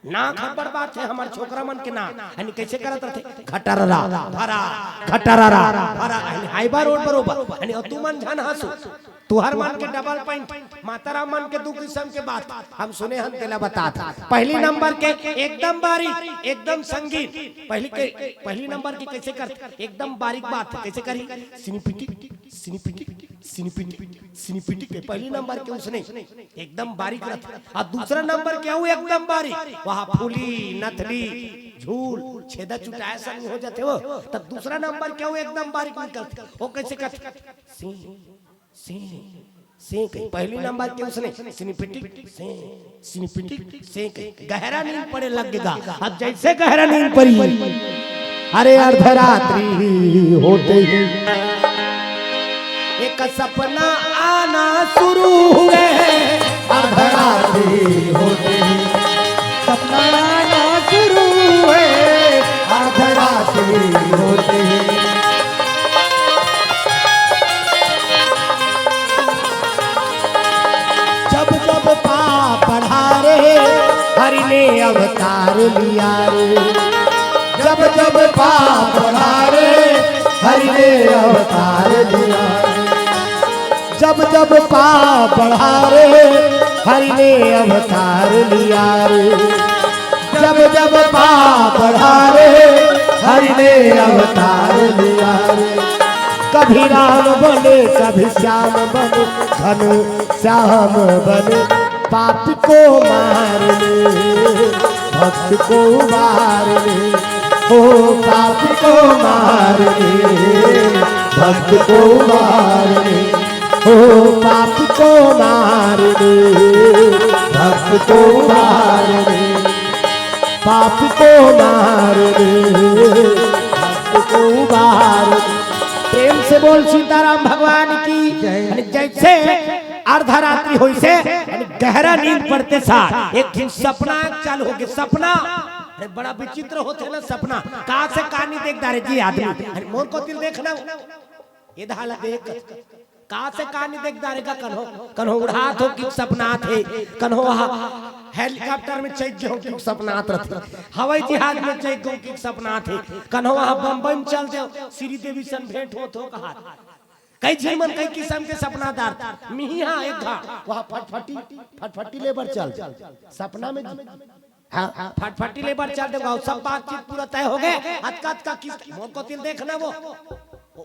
ना खबर बात है हमार छोकरा मन के ना यानी कैसे करत रहते घटररा भरा घटररा भरा हाइबा रोड पर ओवर यानी तू मन झन हंसू तुहर मन के डबल पॉइंट माता राम मन के दो किस्म के बात हम सुने हम तेला बता था। पहली नंबर के एकदम बारीक एकदम संगीत पहली नंबर की कैसे करते एकदम बारीक बात कैसे करी सिनिपिटी सिनिपिटी सिनिपिटी सिनिपिटी के पहली नंबर के उसने एकदम बारीक रहता और दूसरा नंबर क्या हुआ एकदम बारीक वहां फूली नथली झूल छेदा चुटाया संग हो जाते हो तब दूसरा नंबर क्या हुआ एकदम बारीक निकलते वो कैसे करते से पहली नंबर के उसने से गहरा नींद पड़े लगेगा। अब जैसे गहरा नींद पड़ी अरे अर्धरात्रि होते ही एक सपना आना शुरू हुए अर्धरात्रि होते ही सपना आना शुरू हुए अर्धरात्रि होते ही हरि ने अवतार लिया रे जब जब पाप हारे हरि ने अवतार लिया जब जब पाप हारे हरि ने अवतार लिया रे जब जब पाप बढ़ारे हरि ने अवतार लिया रे। कभी राम बने कभी श्याम बने घन श्याम बने पाप को मार ले भक्त को उबार ले ओ पाप को मार ले भक्त को उबार ले ओ पाप को मार ले भक्त को उबार ले पाप को मार ले भक्त को उबार ले। प्रेम से बोल सीताराम भगवान की। जैसे अर्धरात्रि हुई से गहरा नींद पड़ते साथ एक दिन सपना चालू हो गया। सपना अरे बड़ा विचित्र होते ना सपना। कहाँ से कहानी देखता रहे जी आदमी। अरे मोर को दिल देखना ये धाला देख कहाँ से कहानी देखता रहेगा। कन्हो कन्हो उड़ात हो कि सपना थे कन्हो हेलीकॉप्टर में चैक गयो कि सपना थे हवाई जहाज में चैक गयो कि सपना थे कन्हो वहाँ बम्बई में चल जाओ श्री देवी सन भेंट हो कहा कई जीवन कई किस्म के सपनादार मिहिया एक घा वहाँ फटफटी लेबर चल सपना में हाँ फटफटी लेबर चल देगा सब बातचीत पूरा तय हो गए। अतकात का किस मोर को तिल देखना वो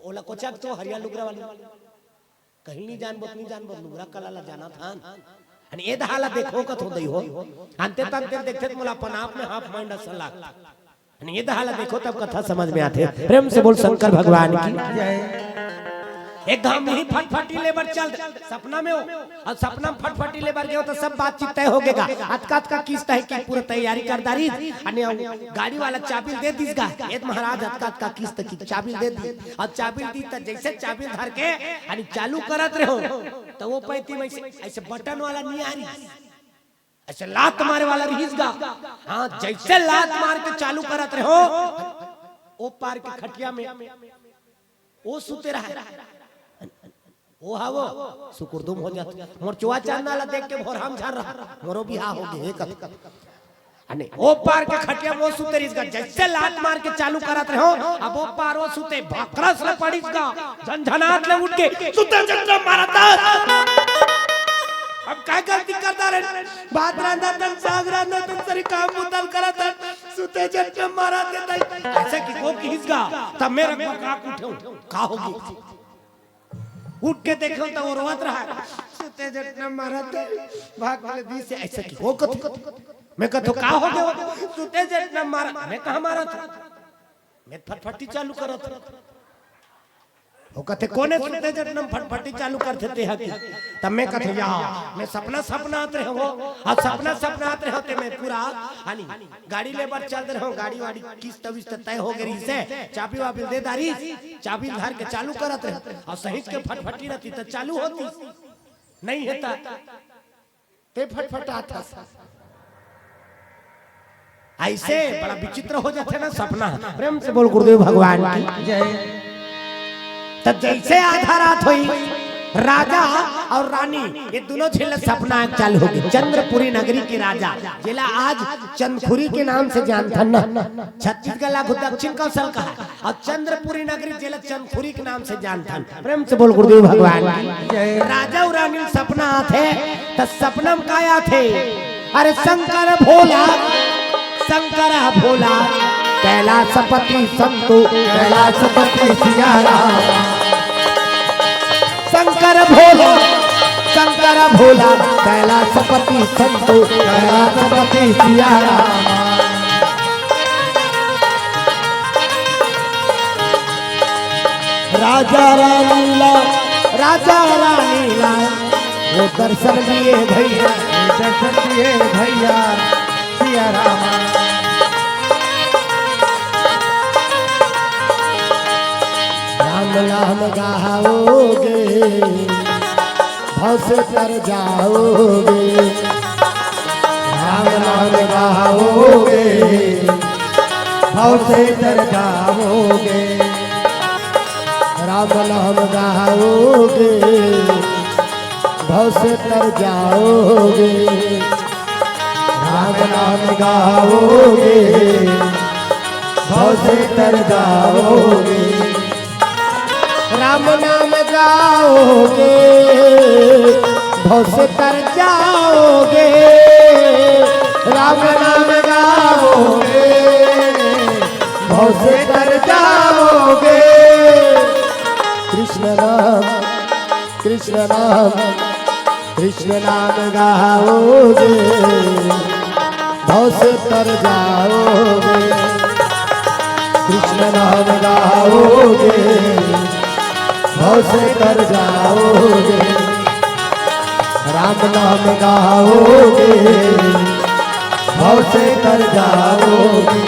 ओला को चक तो हरिया लुगरा वाली कहीं नहीं जान बो लुगरा कलाला जाना था अनि ए दहाला देखो कत हो दई हो अंते तक देखते मोला अपन आप में हाफ माइंड असला अनि ए दहाला देखो तब कथा समझ में आते। प्रेम से बोल शंकर भगवान की जय। एक धाम में ही फटफटी लेबर चल सपना में हो और सपना में फटफटी लेबर गए तो सब बातचीत तय हो गएगा। अतकात का किस्त है कि पूरा तैयारी कर दारी गाड़ी वाला चाबी दे दीसगा एक महाराज अतकात का किस्त की चाबी दे दी और चाबी दी तो जैसे चाबी धर के अनि चालू करत रहो तो वो पैती में ऐसे बटन वाला नहीं आ रही ऐसे लात मारे वाला रहीसगा। हाँ जैसे लात मार के चालू करत रहो ओ पार के खटिया में वो सुते रहा वो हा वो सुकुरदुम हो जाता मोर चुआ चांदा ला देख के भोर हम झार रहा मोरो बिहा हो गए अने ओ पार के खटिया वो सुते रिसगा जैसे लात मार के चालू करत रहो अब वो पार वो सुते भाकरस ले पड़ीसगा झनझनाट ले उठ के सुते जंगल मारता। अब काय गलती करता रे बात रांदा तन साग रांदा तन सरी काम मुदल करत सुते जंगल मारा देता ऐसे की को किसगा तब मेरा काक उठो का होगी उठ के देखो तो वो रोवत रहा सुते जटना मारा दे भाग वाले दी से ऐसे की हो कत मैं कहतो का हो गया सुते जटना मारा मैं कहां मारा था मैं फटफटी चालू करत वो कहते कोने सुते जटना फटफटी चालू करते थे हकी तब मैं कहते या मैं सपना आते हो और सपना आते होते मैं पूरा हानी गाड़ी लेबर चल रहे हो गाड़ी वाड़ी किस्त विस्त तय हो गई से चाबी वाबी दे दारी चाबी धर के चालू करत रहे और सहित के फटफटी रहती तो चालू होती नहीं होता ते फटफटा था ऐसे बड़ा विचित्र हो जाते ना सपना। प्रेम से बोल गुरुदेव भगवान की जय। तब जैसे आधा रात हुई राजा और रानी ये दोनों झेल सपना चालू हो गई। चंद्रपुरी नगरी के राजा जिला आज चंदखुरी के नाम से जानता न छत्तीसगढ़ लागू दक्षिण कौशल का है और चंद्रपुरी नगरी जिला चंदखुरी के नाम से जानता। प्रेम से बोल गुरुदेव भगवान राजा और रानी सपना आते तो सपना में काया थे अरे शंकर भोला कैलाशपति संतो कैलाशपति सिया राम शंकर भोला कैलाशपति संतो कैलाशपति सिया राम। राजा रानी ला वो दर्शन दिए भैया सिया राम। राम गाओगे भव से तर जाओगे राम गाओगे भव से तर जाओगे राम नाम गाओगे भव से तर जाओगे राम नाम गाओगे भव से तर जाओगे राम नाम गाओगे भव से तर जाओगे गाओगे, राम नाम गाओगे, भव से तर जाओगे। कृष्ण नाम, कृष्ण नाम, कृष्ण नाम गाओगे, भव से तर जाओगे। कृष्ण नाम गाओगे, भव से तर जाओगे। राम नाम गाओगे, भव से तर जाओगे।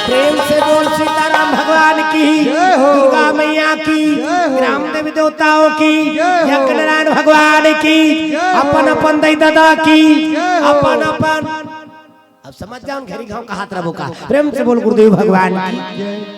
प्रेम से बोल सीताराम भगवान की, दुर्गा मैया की, ग्राम देवी देवताओं की, यज्ञनारायण भगवान की, अपन अपन दई दादा की, अपन अपन। अब समझ जाओ घेरी गांव का हाथ रबो का। प्रेम से बोल गुरुदेव भगवान की।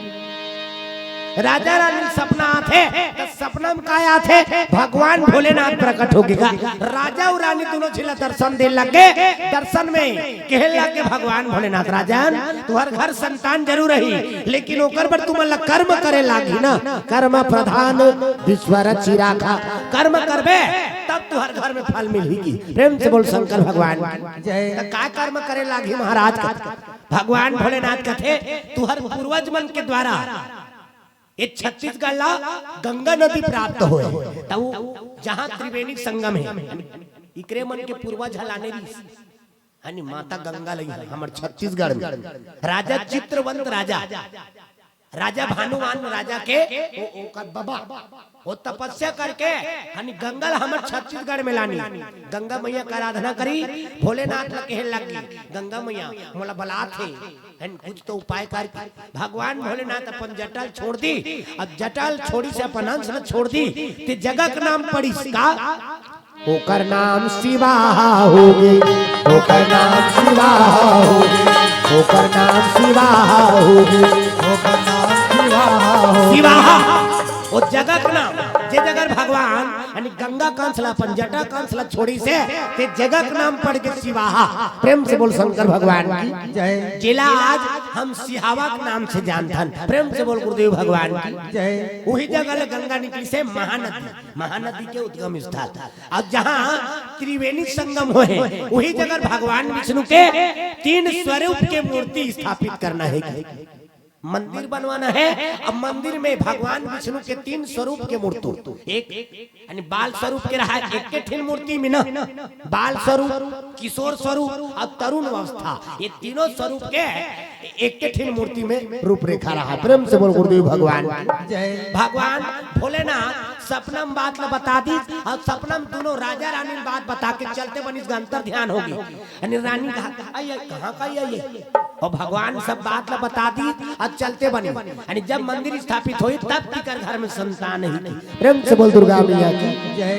राजा रानी सपना थे तो सपना में काया थे भगवान भोलेनाथ प्रकट हो गया। राजा और रानी दोनों छिला दर्शन दे लगे। दर्शन में कहे लगे भगवान भोलेनाथ राजन तुम्हार घर संतान जरूर रही, लेकिन ओकर पर तुम कर्म करे लागी ना। कर्म प्रधान विश्वर चिराखा, कर्म करबे तब तुहर घर में फल मिलेगी। प्रेम से बोल शंकर भगवान का कर्म करे लागी महाराज का। भगवान भोलेनाथ कथे तुहर पूर्वज मन के द्वारा ये छत्तीसगढ़ ला गंगा नदी प्राप्त हो, जहाँ त्रिवेणी संगम है। इकरे मन के पूर्वज हलाने री माता गंगा लगी हमार छत्तीसगढ़ में। राजा चित्रवंत राजा, राजा भानुमान राजा के बाबा वो तपस्या करके गंगा हमार छत्तीसगढ़ में लानी। गंगा मैया का आराधना करी, भोलेनाथ कहे लगी गंगा मैया मोला बला थे कुछ तो उपाय कर। भगवान भोलेनाथ अपन जटाल छोड़ दी। अब जटाल छोड़ी से अपन अंश छोड़ दी ते जगह का नाम पड़ी का ओकर नाम शिवा होगे, ओकर नाम शिवा होगे, ओकर नाम शिवा होगे, ओकर नाम शिवा होगे। शिवा वो जगह का नाम जे जगह भगवान गंगा कांसला अपन जटा कांसला छोड़ी से ते जगह का नाम पड़ के शिवाहा। प्रेम से बोल शंकर भगवान की जय। जिला आज हम सिहावा के नाम से जानथन। प्रेम से बोल गुरुदेव भगवान की जय। वही जगह गंगा निकली से महानदी, महानदी के उद्गम स्थल। अब जहाँ त्रिवेणी संगम हुए वही जगह भगवान विष्णु के 3 स्वरूप के मूर्ति स्थापित करना है, मंदिर बनवाना है। अब मंदिर में भगवान विष्णु के 3 स्वरूप के मूर्ति, एक बाल स्वरूप के रहा एक के ठिन मूर्ति में ना, बाल स्वरूप, किशोर स्वरूप और तरुण अवस्था, ये तीनों स्वरूप के एक के ठिन मूर्ति में रूपरेखा रहा। प्रेम से बोल गुरुदेव भगवान। भगवान भोलेनाथ सपना में बात बता दी और सपना में दोनों राजा रानी बात बता के चलते बनी अंतर ध्यान होगी। रानी कहाँ का ये और भगवान सब बात बता दी और चलते बनी। जब मंदिर स्थापित हुई तब की घर में संतान नहीं थी। प्रेम से बोल दुर्गा मैया की जय।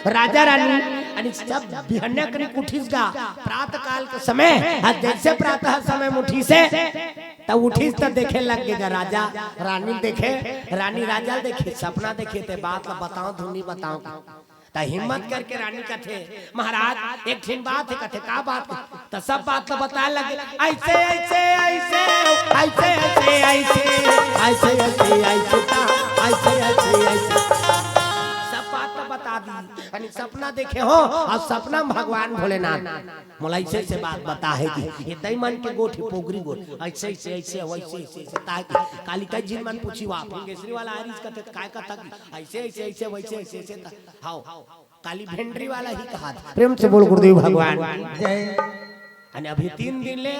राजा रानी सब बिहन्या करी उठीस गा प्रातः काल के समय, जैसे प्रातः समय उठी से तब उठीस तब देखे लग गएगा राजा रानी देखे, रानी राजा देखे, सपना देखे ते बात बताओ धुनी बताओ ता हिम्मत करके रानी कथे महाराज एक ठिन बात है कथे का बात तो सब बात बता लगे ऐसे ऐसे ऐसे ऐसे ऐसे ऐसे ऐसे ऐसे ऐसे ऐसे ऐसे सब बात बता दी। सपना देखे हो और सपना में भगवान भोलेनाथ मोला ऐसे से बात बता है कि ये दई मन के गोठी पोगरी गोठ ऐसे ऐसे ऐसे वैसे ऐसे ताकि कालिका जी मन पूछी वा केसरी वाला आरिस कथे काय कथा ऐसे ऐसे ऐसे वैसे ऐसे ऐसे हां काली भेंडरी वाला ही कहा था। प्रेम से बोल गुरुदेव भगवान जय। अभी 3 दिन ले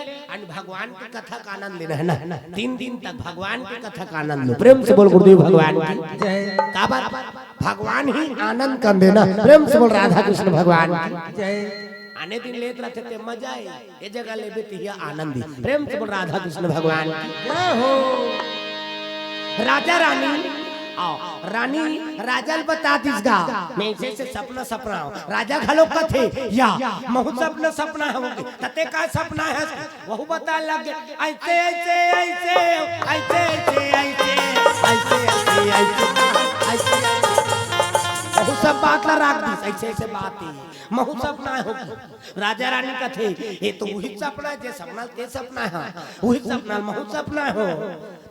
भगवान की कथा का आनंद लेना है ना, 3 दिन तक भगवान की कथा का आनंद लो। प्रेम से बोल गुरुदेव भगवान की जय। का बात भगवान ही आनंद कर देना। प्रेम से बोल राधा कृष्ण भगवान की जय। आने दिन लेत रहते थे मजा आए ये जगह लेबे ते आनंदी। प्रेम से बोल राधा कृष्ण भगवान की जय हो। राजा रानी रानी राजल बता दिसगा मैं जैसे सपना सपना राजा घलो कथे या महु सपना सपना है तते का सपना है वहु बता लग ऐसे ऐसे ऐसे ऐसे ऐसे ऐसे ऐसे ऐसे महु सब बात ला राख दी ऐसे ऐसे बात है महु सपना हो। राजा रानी कथे ये तो वही सपना जे सपना ते सपना है वही सपना महु सपना हो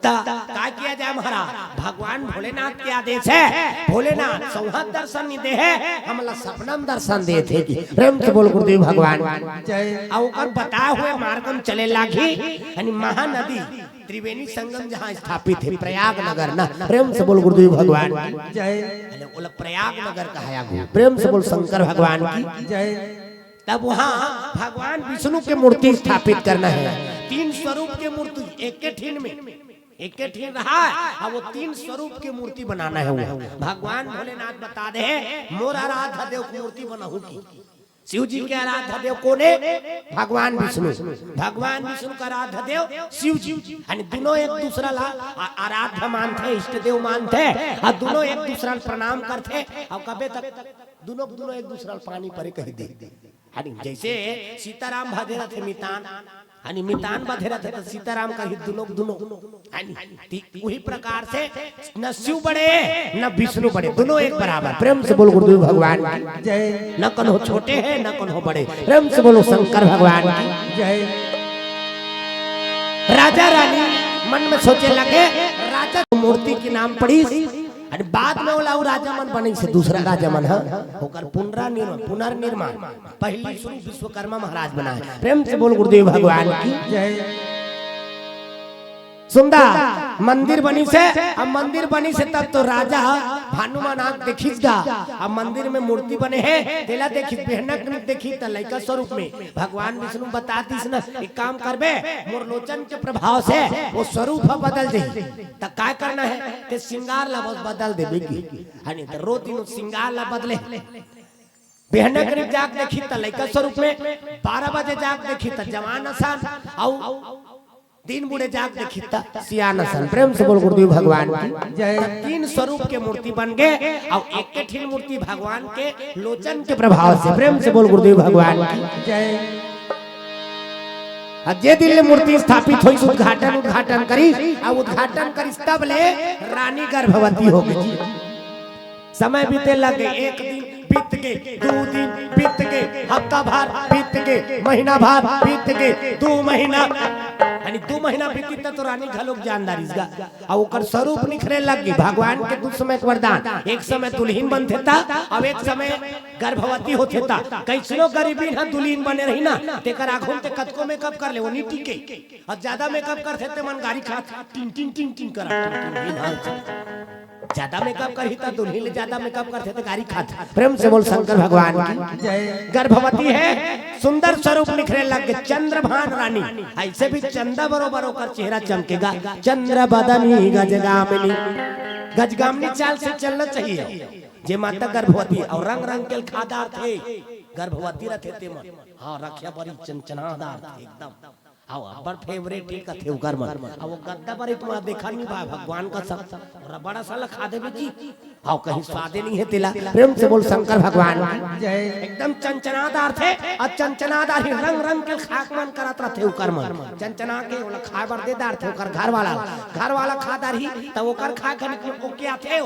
का किया जाए महाराज, भगवान भोलेनाथ के आदेश है, भोलेनाथ सौहत दर्शन नहीं दे है, हमला सपनम दर्शन दे थे कि प्रेम से बोल गुरुदेव भगवान और ओकर बताए हुए मार्गम चले लागी यानी महानदी त्रिवेणी संगम जहाँ स्थापित है प्रयाग नगर ना, प्रेम से बोल गुरुदेव भगवान जय। बोला प्रयाग नगर कहा गया, प्रेम से बोल शंकर भगवान की जय। तब वहाँ भगवान विष्णु के मूर्ति स्थापित करना है, 3 स्वरूप के मूर्ति एक के ठीन में एक के ठीन रहा है, अब वो 3 स्वरूप की मूर्ति बनाना है। वो भगवान भोलेनाथ बता दे मोर आराध्य देव की मूर्ति बनाऊ की, शिव जी के आराध्य देव कौन है? भगवान विष्णु, भगवान विष्णु का आराध्य देव शिव जी, यानी दोनों एक दूसरा ला आराध्य मानते, इष्ट देव मानते और दोनों एक दूसरा प्रणाम करते और कबे तक दोनों एक दूसरा पानी परे कही दे, यानी जैसे सीताराम बधे रहे मितान यानी मितान बधे रहे तो सीताराम का ही दोनों वही प्रकार से न शिव बड़े न विष्णु बड़े, दोनों एक बराबर। प्रेम से बोलो गुरुदेव भगवान जय। न कौन हो छोटे हैं न कौन हो बड़े, प्रेम से बोलो शंकर भगवान जय। राजा रानी मन में सोचे लगे, राजा मूर्ति के नाम पड़ी और बाद में वो राजा मन बने से दूसरा राजा मन होकर पुनर्निर्माण पहली शुरू विश्वकर्मा महाराज बना है। प्रेम से बोल गुरुदेव भगवान की जय। सुंदर मंदिर बनी से, अब मंदिर बनी से तब तो राजा भानुमान आंख देखिस गा, अब मंदिर में मूर्ति बने हैं तेला देखिस बेहनक देखी त लइका स्वरूप में भगवान विष्णु बतातीस न एक काम करबे मोर लोचन के प्रभाव से वो स्वरूप बदल जाई त काय करना है ते श्रृंगार ला बदल देबे की, यानी त रोज दिन श्रृंगार ला बदले बेहनक जाग देखी त लइका स्वरूप में, 12 बजे जाग देखी त जवान आसान औ 3 बूढ़े जाग देखी सियान सन। प्रेम से बोल गुरुदेव भगवान की जय। 3 स्वरूप के मूर्ति बन गए और एक के ठीक मूर्ति भगवान के लोचन के प्रभाव से, प्रेम से बोल गुरुदेव भगवान की जय। जे दिन मूर्ति स्थापित हुई उद्घाटन करी और उद्घाटन करी तब ले रानी गर्भवती हो गई। समय बीते लगे, 1 दिन बीत गए, 2 दिन बीत गए, हफ्ता भर बीत गए, महीना भर बीत गए, 2 महीना यानी 2 महीना बीती तो रानी घलोक जानदारी और ओकर स्वरूप निखरे लग गई। भगवान के 2 समय वरदान, एक समय दुल्हीन बनते था अब एक समय गर्भवती होते था। कैसनो गरीबी ना दुल्हीन बने रही ना तेकर आँखों ते कतको मेकअप कर ले वो नहीं टिके और ज्यादा मेकअप करते थे मन गाड़ी खा टिंग टिंग टिंग टिंग करा, ज्यादा मेकअप कर ही था दुल्हीन ज्यादा मेकअप करते थे गाड़ी खाते। प्रेम से बोल शंकर भगवान की जय। गर्भवती है, सुंदर स्वरूप निखरे लग गए, चंद्रभान रानी ऐसे भी चंदा बरोबर होकर चेहरा चमकेगा, चंद्र बदनी गजगामिनी, गजगामिनी चाल से चलना चाहिए। जे माता गर्भवती और रंग रंग के खादार थे, गर्भवती रहते थे मन हाँ रखिया बड़ी चंचनादार थे एकदम, आओ अबर फेवरेट ही कथे उकर मन अब वो गद्दा पर तुम्हारा देखा नहीं भाई भगवान का सब बड़ा साला खा देबे जी, आओ कहीं स्वादे नहीं है तिला। प्रेम से बोल शंकर भगवान जय। एकदम चंचनादार थे और चंचनादार ही रंग रंग के खाक मन करत रहते उकर मन, चंचना के ओला खाए बर देदार थे उकर घर वाला खादार ही तब ओकर खा खन को क्या थे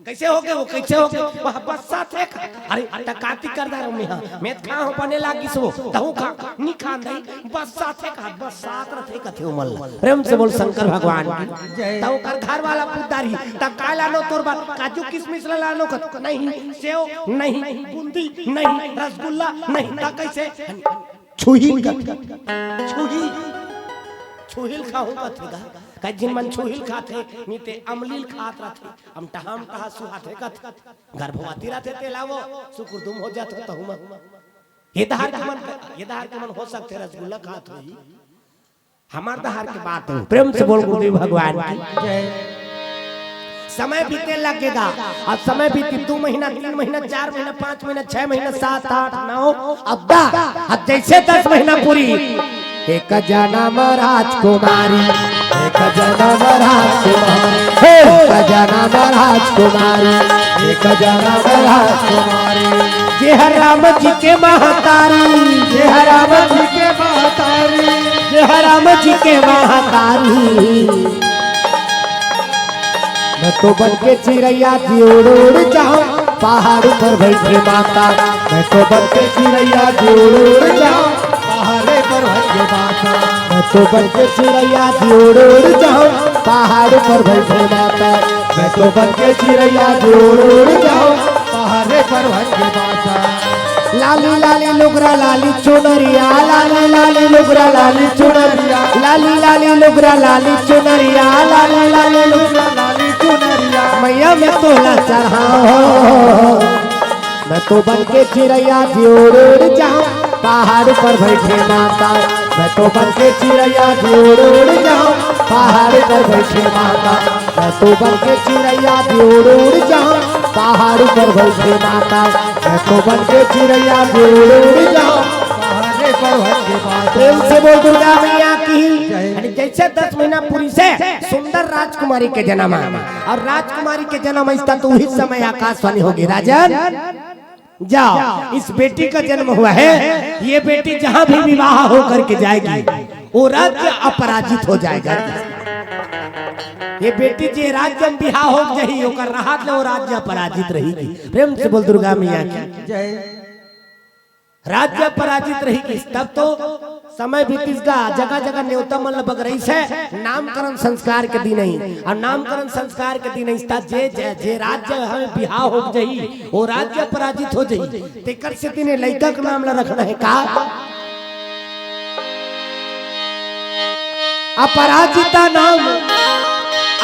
कैसे हो गए वो कैसे हो गए वह बस्सा थे। अरे टकाती कर दा रमी हां मैं खा हो बने लागी सो तहु खा नी खान दई बस्सा थे का बस्सात रथे कथे उमल। प्रेम से बोल शंकर भगवान की जय। तहु कर घर वाला पुदारी त काला नो तोर बात काजू किशमिश लानो कत नहीं, सेव नहीं, बूंदी नहीं, रसगुल्ला नहीं त कैसे छुहिल खाऊ कथेगा कई जिन मन छुहिल खाते नीते अमलील खात रहते हम टहाम टहा सुहाते कथ गर्भवती रहते तेलावो सुकुरदुम हो जाते तो हम ये दहार के मन हो सकते रसगुल्ला खात होई हमार दहार के बात है। प्रेम से बोल गुरुदेव भगवान की जय। समय बीते लगेगा और समय बीती 2 महीना 3 महीना 4 महीना 5 महीना 6 महीना 7 8 9 अब जैसे 10 महीना पूरी एक जनम राजकुमारी, एक जनम राजकुमारी, एक जनम राजकुमारी, एक जनम राजकुमारी, जय राम जी के महतारी, जय राम जी के महतारी, जय राम जी के महतारी। मैं तो बन के चिड़ैया जी उड़ जाऊं पहाड़ पर बैठे माता, मैं तो बन के चिड़ैया जी उड़ जाऊं पहाड़े पर बैठे माता, मैं तो बन के चिड़ैया जी उड़ जाऊं पर बैठे माता, मैं तो बन के चिड़ैया जोड़ उड़ जाऊं पहाड़ पर बैठे माता। लाली लाली लुगरा लाली चुनरिया, लाली लाली लुगरा लाली चुनरिया, लाली लाली लुगरा लाली चुनरिया, लाली लाली लुगरा लाली चुनरिया, मैया मैं तोला चढ़ाओ, मैं तो बन के चिड़ैया जोड़ उड़ जाऊं पहाड़ पर बैठे माता, मैं तो बन के चिड़ैया जोड़ उड़ जाऊं पहाड़ पर बैठे माता, मैं तो बन के चिड़ैया जोड़ उड़ जाऊं पहाड़ पर बैठे माता, मैं तो बन के चिड़ैया जोड़ उड़ जाऊं पहाड़ पर बैठे माता। प्रेम से बोल दुर्गा मैया की। जैसे 10 महीना पूरी से सुंदर राजकुमारी के जन्म और राजकुमारी के जन्म ऐसा तो उसी समय आकाशवाणी होगी, राजन जाओ इस बेटी का जन्म हुआ है, ये बेटी जहां भी विवाह होकर के जाएगी वो राज्य अपराजित हो जाएगा। ये बेटी जे राज्य में बिहार हो जाही ओकर राहत ले वो राज्य अपराजित रहेगी। प्रेम से बोल दुर्गा मैया की जय। राज्य पराजित रहेगी तब तो समय बीतीगा, जगह जगह न्योता मन बग रही है नामकरण संस्कार के दिन ही, और नामकरण संस्कार के दिन जे राज्य हमें बिहार हो जाही वो राज्य पराजित हो जाही, तेकर से दिन लड़का का नाम ला रखना है का अपराजिता नाम,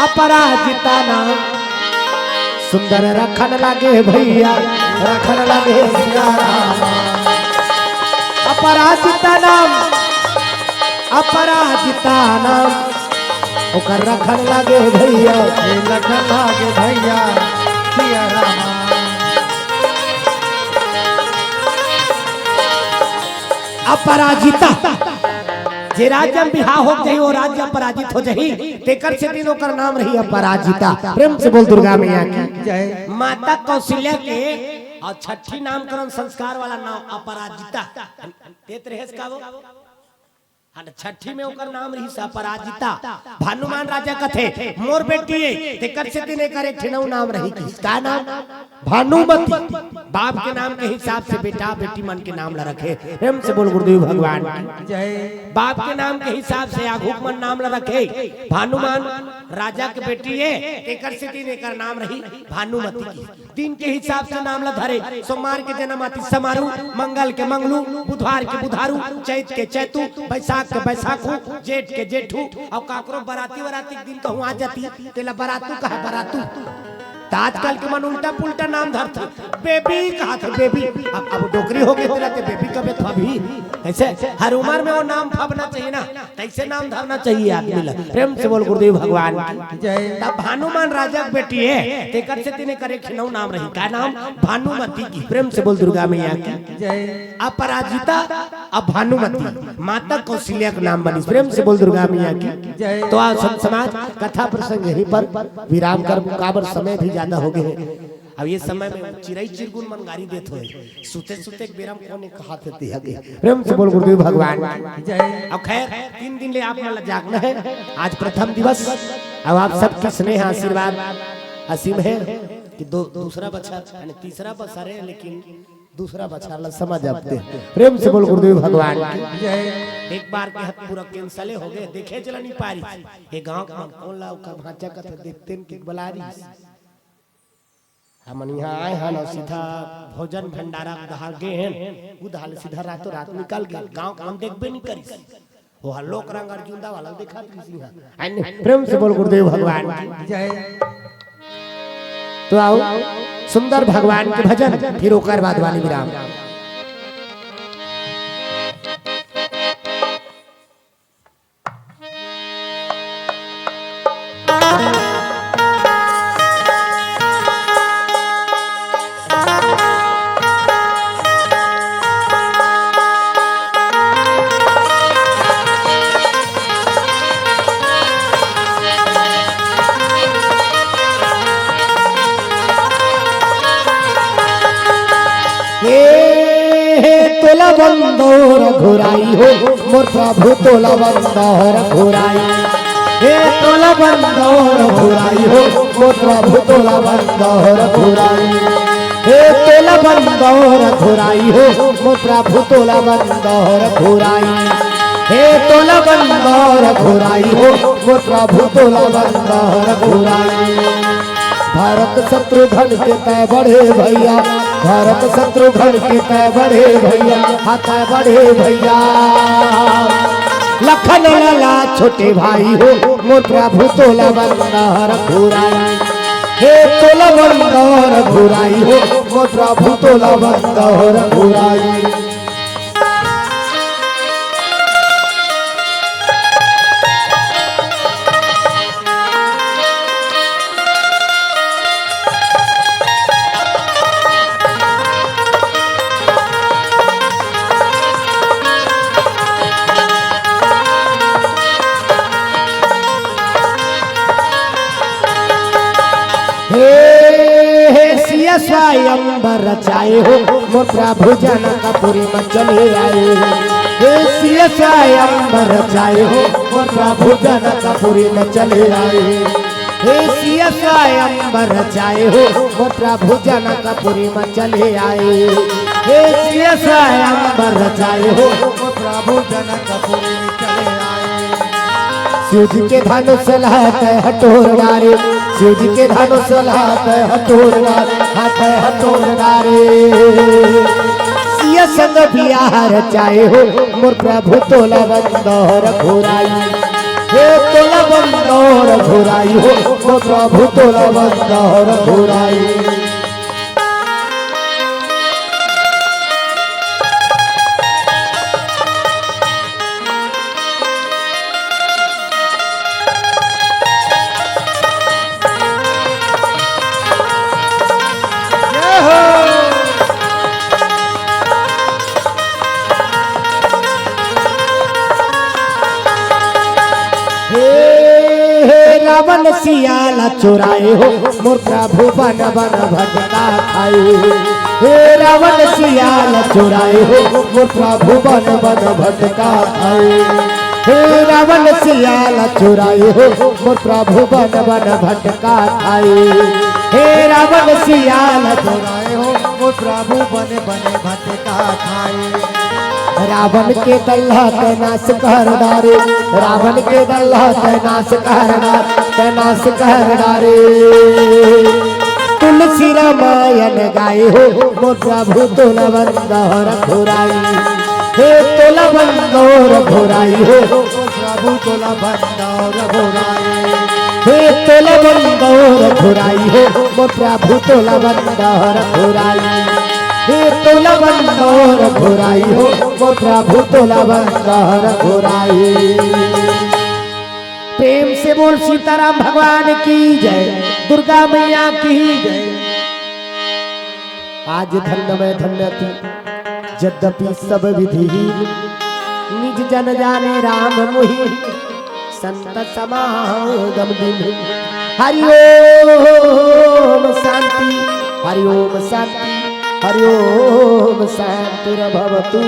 अपराजिता नाम सुंदर रखन लागे भैया, रखन लागे अपराजिता नाम, अपराजिता नाम ओकर रखन लागे भैया, रखन लागे भैया सिया रामा। अपराजिता जे राज्य बिहार हो जाही वो राज्य पराजित हो जाही, तेकर से दिन ओकर नाम रही अपराजिता। प्रेम से बोल दुर्गा मैया की जय। माता कौशल्या के और छठी नामकरण संस्कार वाला नाम अपराजिता देत रहे का वो छठी में ओकर नाम रही सा अपराजिता। भानुमान राजा का थे मोर बेटी तेकर से दिन एक ठेनऊ नाम रही किसका नाम भानुमती। बाप के नाम के हिसाब से बेटा बेटी मन के नाम ला रखे। प्रेम से बोल गुरुदेव भगवान जय। बाप के नाम के हिसाब से आघुक मन नाम ला रखे। भानुमान राजा के बेटी है तेकर से दिन एक नाम रही भानुमती की। दिन के हिसाब से नाम ला धरे। सोमवार के जन्म आती समारू, मंगल के मंगलू, बुधवार के बुधारू, चैत के चैतू, बैसाख के बैसाखू, जेठ के जेठू। और काकरो बराती वराती दिन कहूँ आ जाती तेला बरातू कहा बरातू। आजकल के मन उल्टा पुल्टा नाम धरते बेबी कहा थे बेबी। अब डोकरी हो गई तेरा बेबी कब भी ऐसे हर उम्र में वो नाम फबना चाहिए ना, तैसे नाम धरना चाहिए आदमी ला। प्रेम से बोल गुरुदेव भगवान जय। तब भानुमान राजा की बेटी है तेकर से तिने करे खिनऊ नाम रही का नाम भानुमती की। प्रेम से बोल दुर्गा मैया की जय। अपराजिता अब भानुमती माता कौशल्या का नाम बनी। प्रेम से बोल दुर्गा मैया की जय। तो आज संत समाज कथा प्रसंग यहीं पर विराम कर मुकाबर समय भी ज्यादा हो गए। अब ये समय में चिड़ै चिरगुन मन गाड़ी देत हो सुते सुते बेरम कोने कहा थे हगे। प्रेम से बोल गुरुदेव भगवान जय। अब खैर 3 दिन ले आप वाला जागना है। आज प्रथम दिवस। अब आप सबके स्नेह आशीर्वाद असीम है कि दूसरा बच्चा यानी तीसरा बच्चा है लेकिन दूसरा बच्चा ला समझ आते। प्रेम से बोल गुरुदेव भगवान जय। एक बार के हाथ पूरा कैंसले हो गए देखे चला नहीं पारी। ये गांव का कौन ला का भांचा का देखते कि बलारी हम यहाँ आए हैं और सीधा भोजन भंडारा दहाल गए हैं। वो दहाल सीधा रातों रात निकल गए। गांव का हम देखबे नहीं करी वो लोक रंग अर्जुनदा वाला देखा थी। प्रेम से बोल गुरुदेव भगवान जय। तो आओ सुंदर भगवान के भजन फिर ओकर बाद वाली विराम। तोला बंदोर घुराई हो मोर प्रभु तोला बंदोर घुराई। हे तोला बंदोर घुराई हो मोर प्रभु तोला बंदोर घुराई। हे तोला बंदोर घुराई हो मोर प्रभु तोला बंदोर घुराई। हे तोला बंदर घुराई हो मोर प्रभु तोला बंदर घुराई। भारत शत्रुघ्न के तय बढ़े भैया, भारत शत्रुघ्न के तय बढ़े भैया, हाथ बढ़े भैया। लखन लाला छोटे भाई हो मोर प्रभु तोला बंदर घुराई। हे तोला बंदर घुराई हो मोर प्रभु तोला बंदर घुराई। स्वयंवर रचाए हो मोर प्रभु जनकपुरी में चले आए। हे सिया स्वयंवर रचाए हो मोर प्रभु जनकपुरी में चले आए। हे सिया स्वयंवर रचाए हो मोर प्रभु जनकपुरी में चले आए। हे सिया स्वयंवर रचाए हो मोर प्रभु जनकपुरी में चले आए। शिव जी के धनुष लहते हटोर डारे, शिव जी के धनुष लहते हटोर डारे, हाथ हटोर डारे। सिया संग बिहार चाहे हो मोर प्रभु तोला बंदर घुराई। हे तोला बंदर घुराई हो मोर प्रभु तोला बंदर घुराई। रावण सियाला चुराए हो मोर प्रभु बन बन भटका खाए। हे रावण सियाला चुराए हो मोर प्रभु बन बन भटका खाए। हे रावण सियाला चुराए हो मोर प्रभु बन बन भटका खाए। हे रावण सियाला चुराए हो मोर प्रभु बन बन भटका खाए। रावण के दल्हा तैनाश कर डारे, रावण के दल्हा तैनाश कर डारे, तैनाश कर डारे। तुलसी रामायण गाए हो मोर प्रभु तोला बंदर घुराई। हे तोला बंदर घुराई हो मोर प्रभु तोला बंदर घुराई। हे तोला बंदर घुराई हो मोर प्रभु तोला बंदर घुराई। हे तोला बंदर घुराई हो मोर प्रभु तोला बंदर घुराई। प्रेम से बोल सीताराम भगवान की जय, दुर्गा मैया की जय। आज धन्य में धन्य थी यद्यपि सब विधि, निज जन जाने राम मोहि संत समागम दिन। हरि ओम शांति, हरि ओम शांति, हरि ओम शांतिर्भवतु।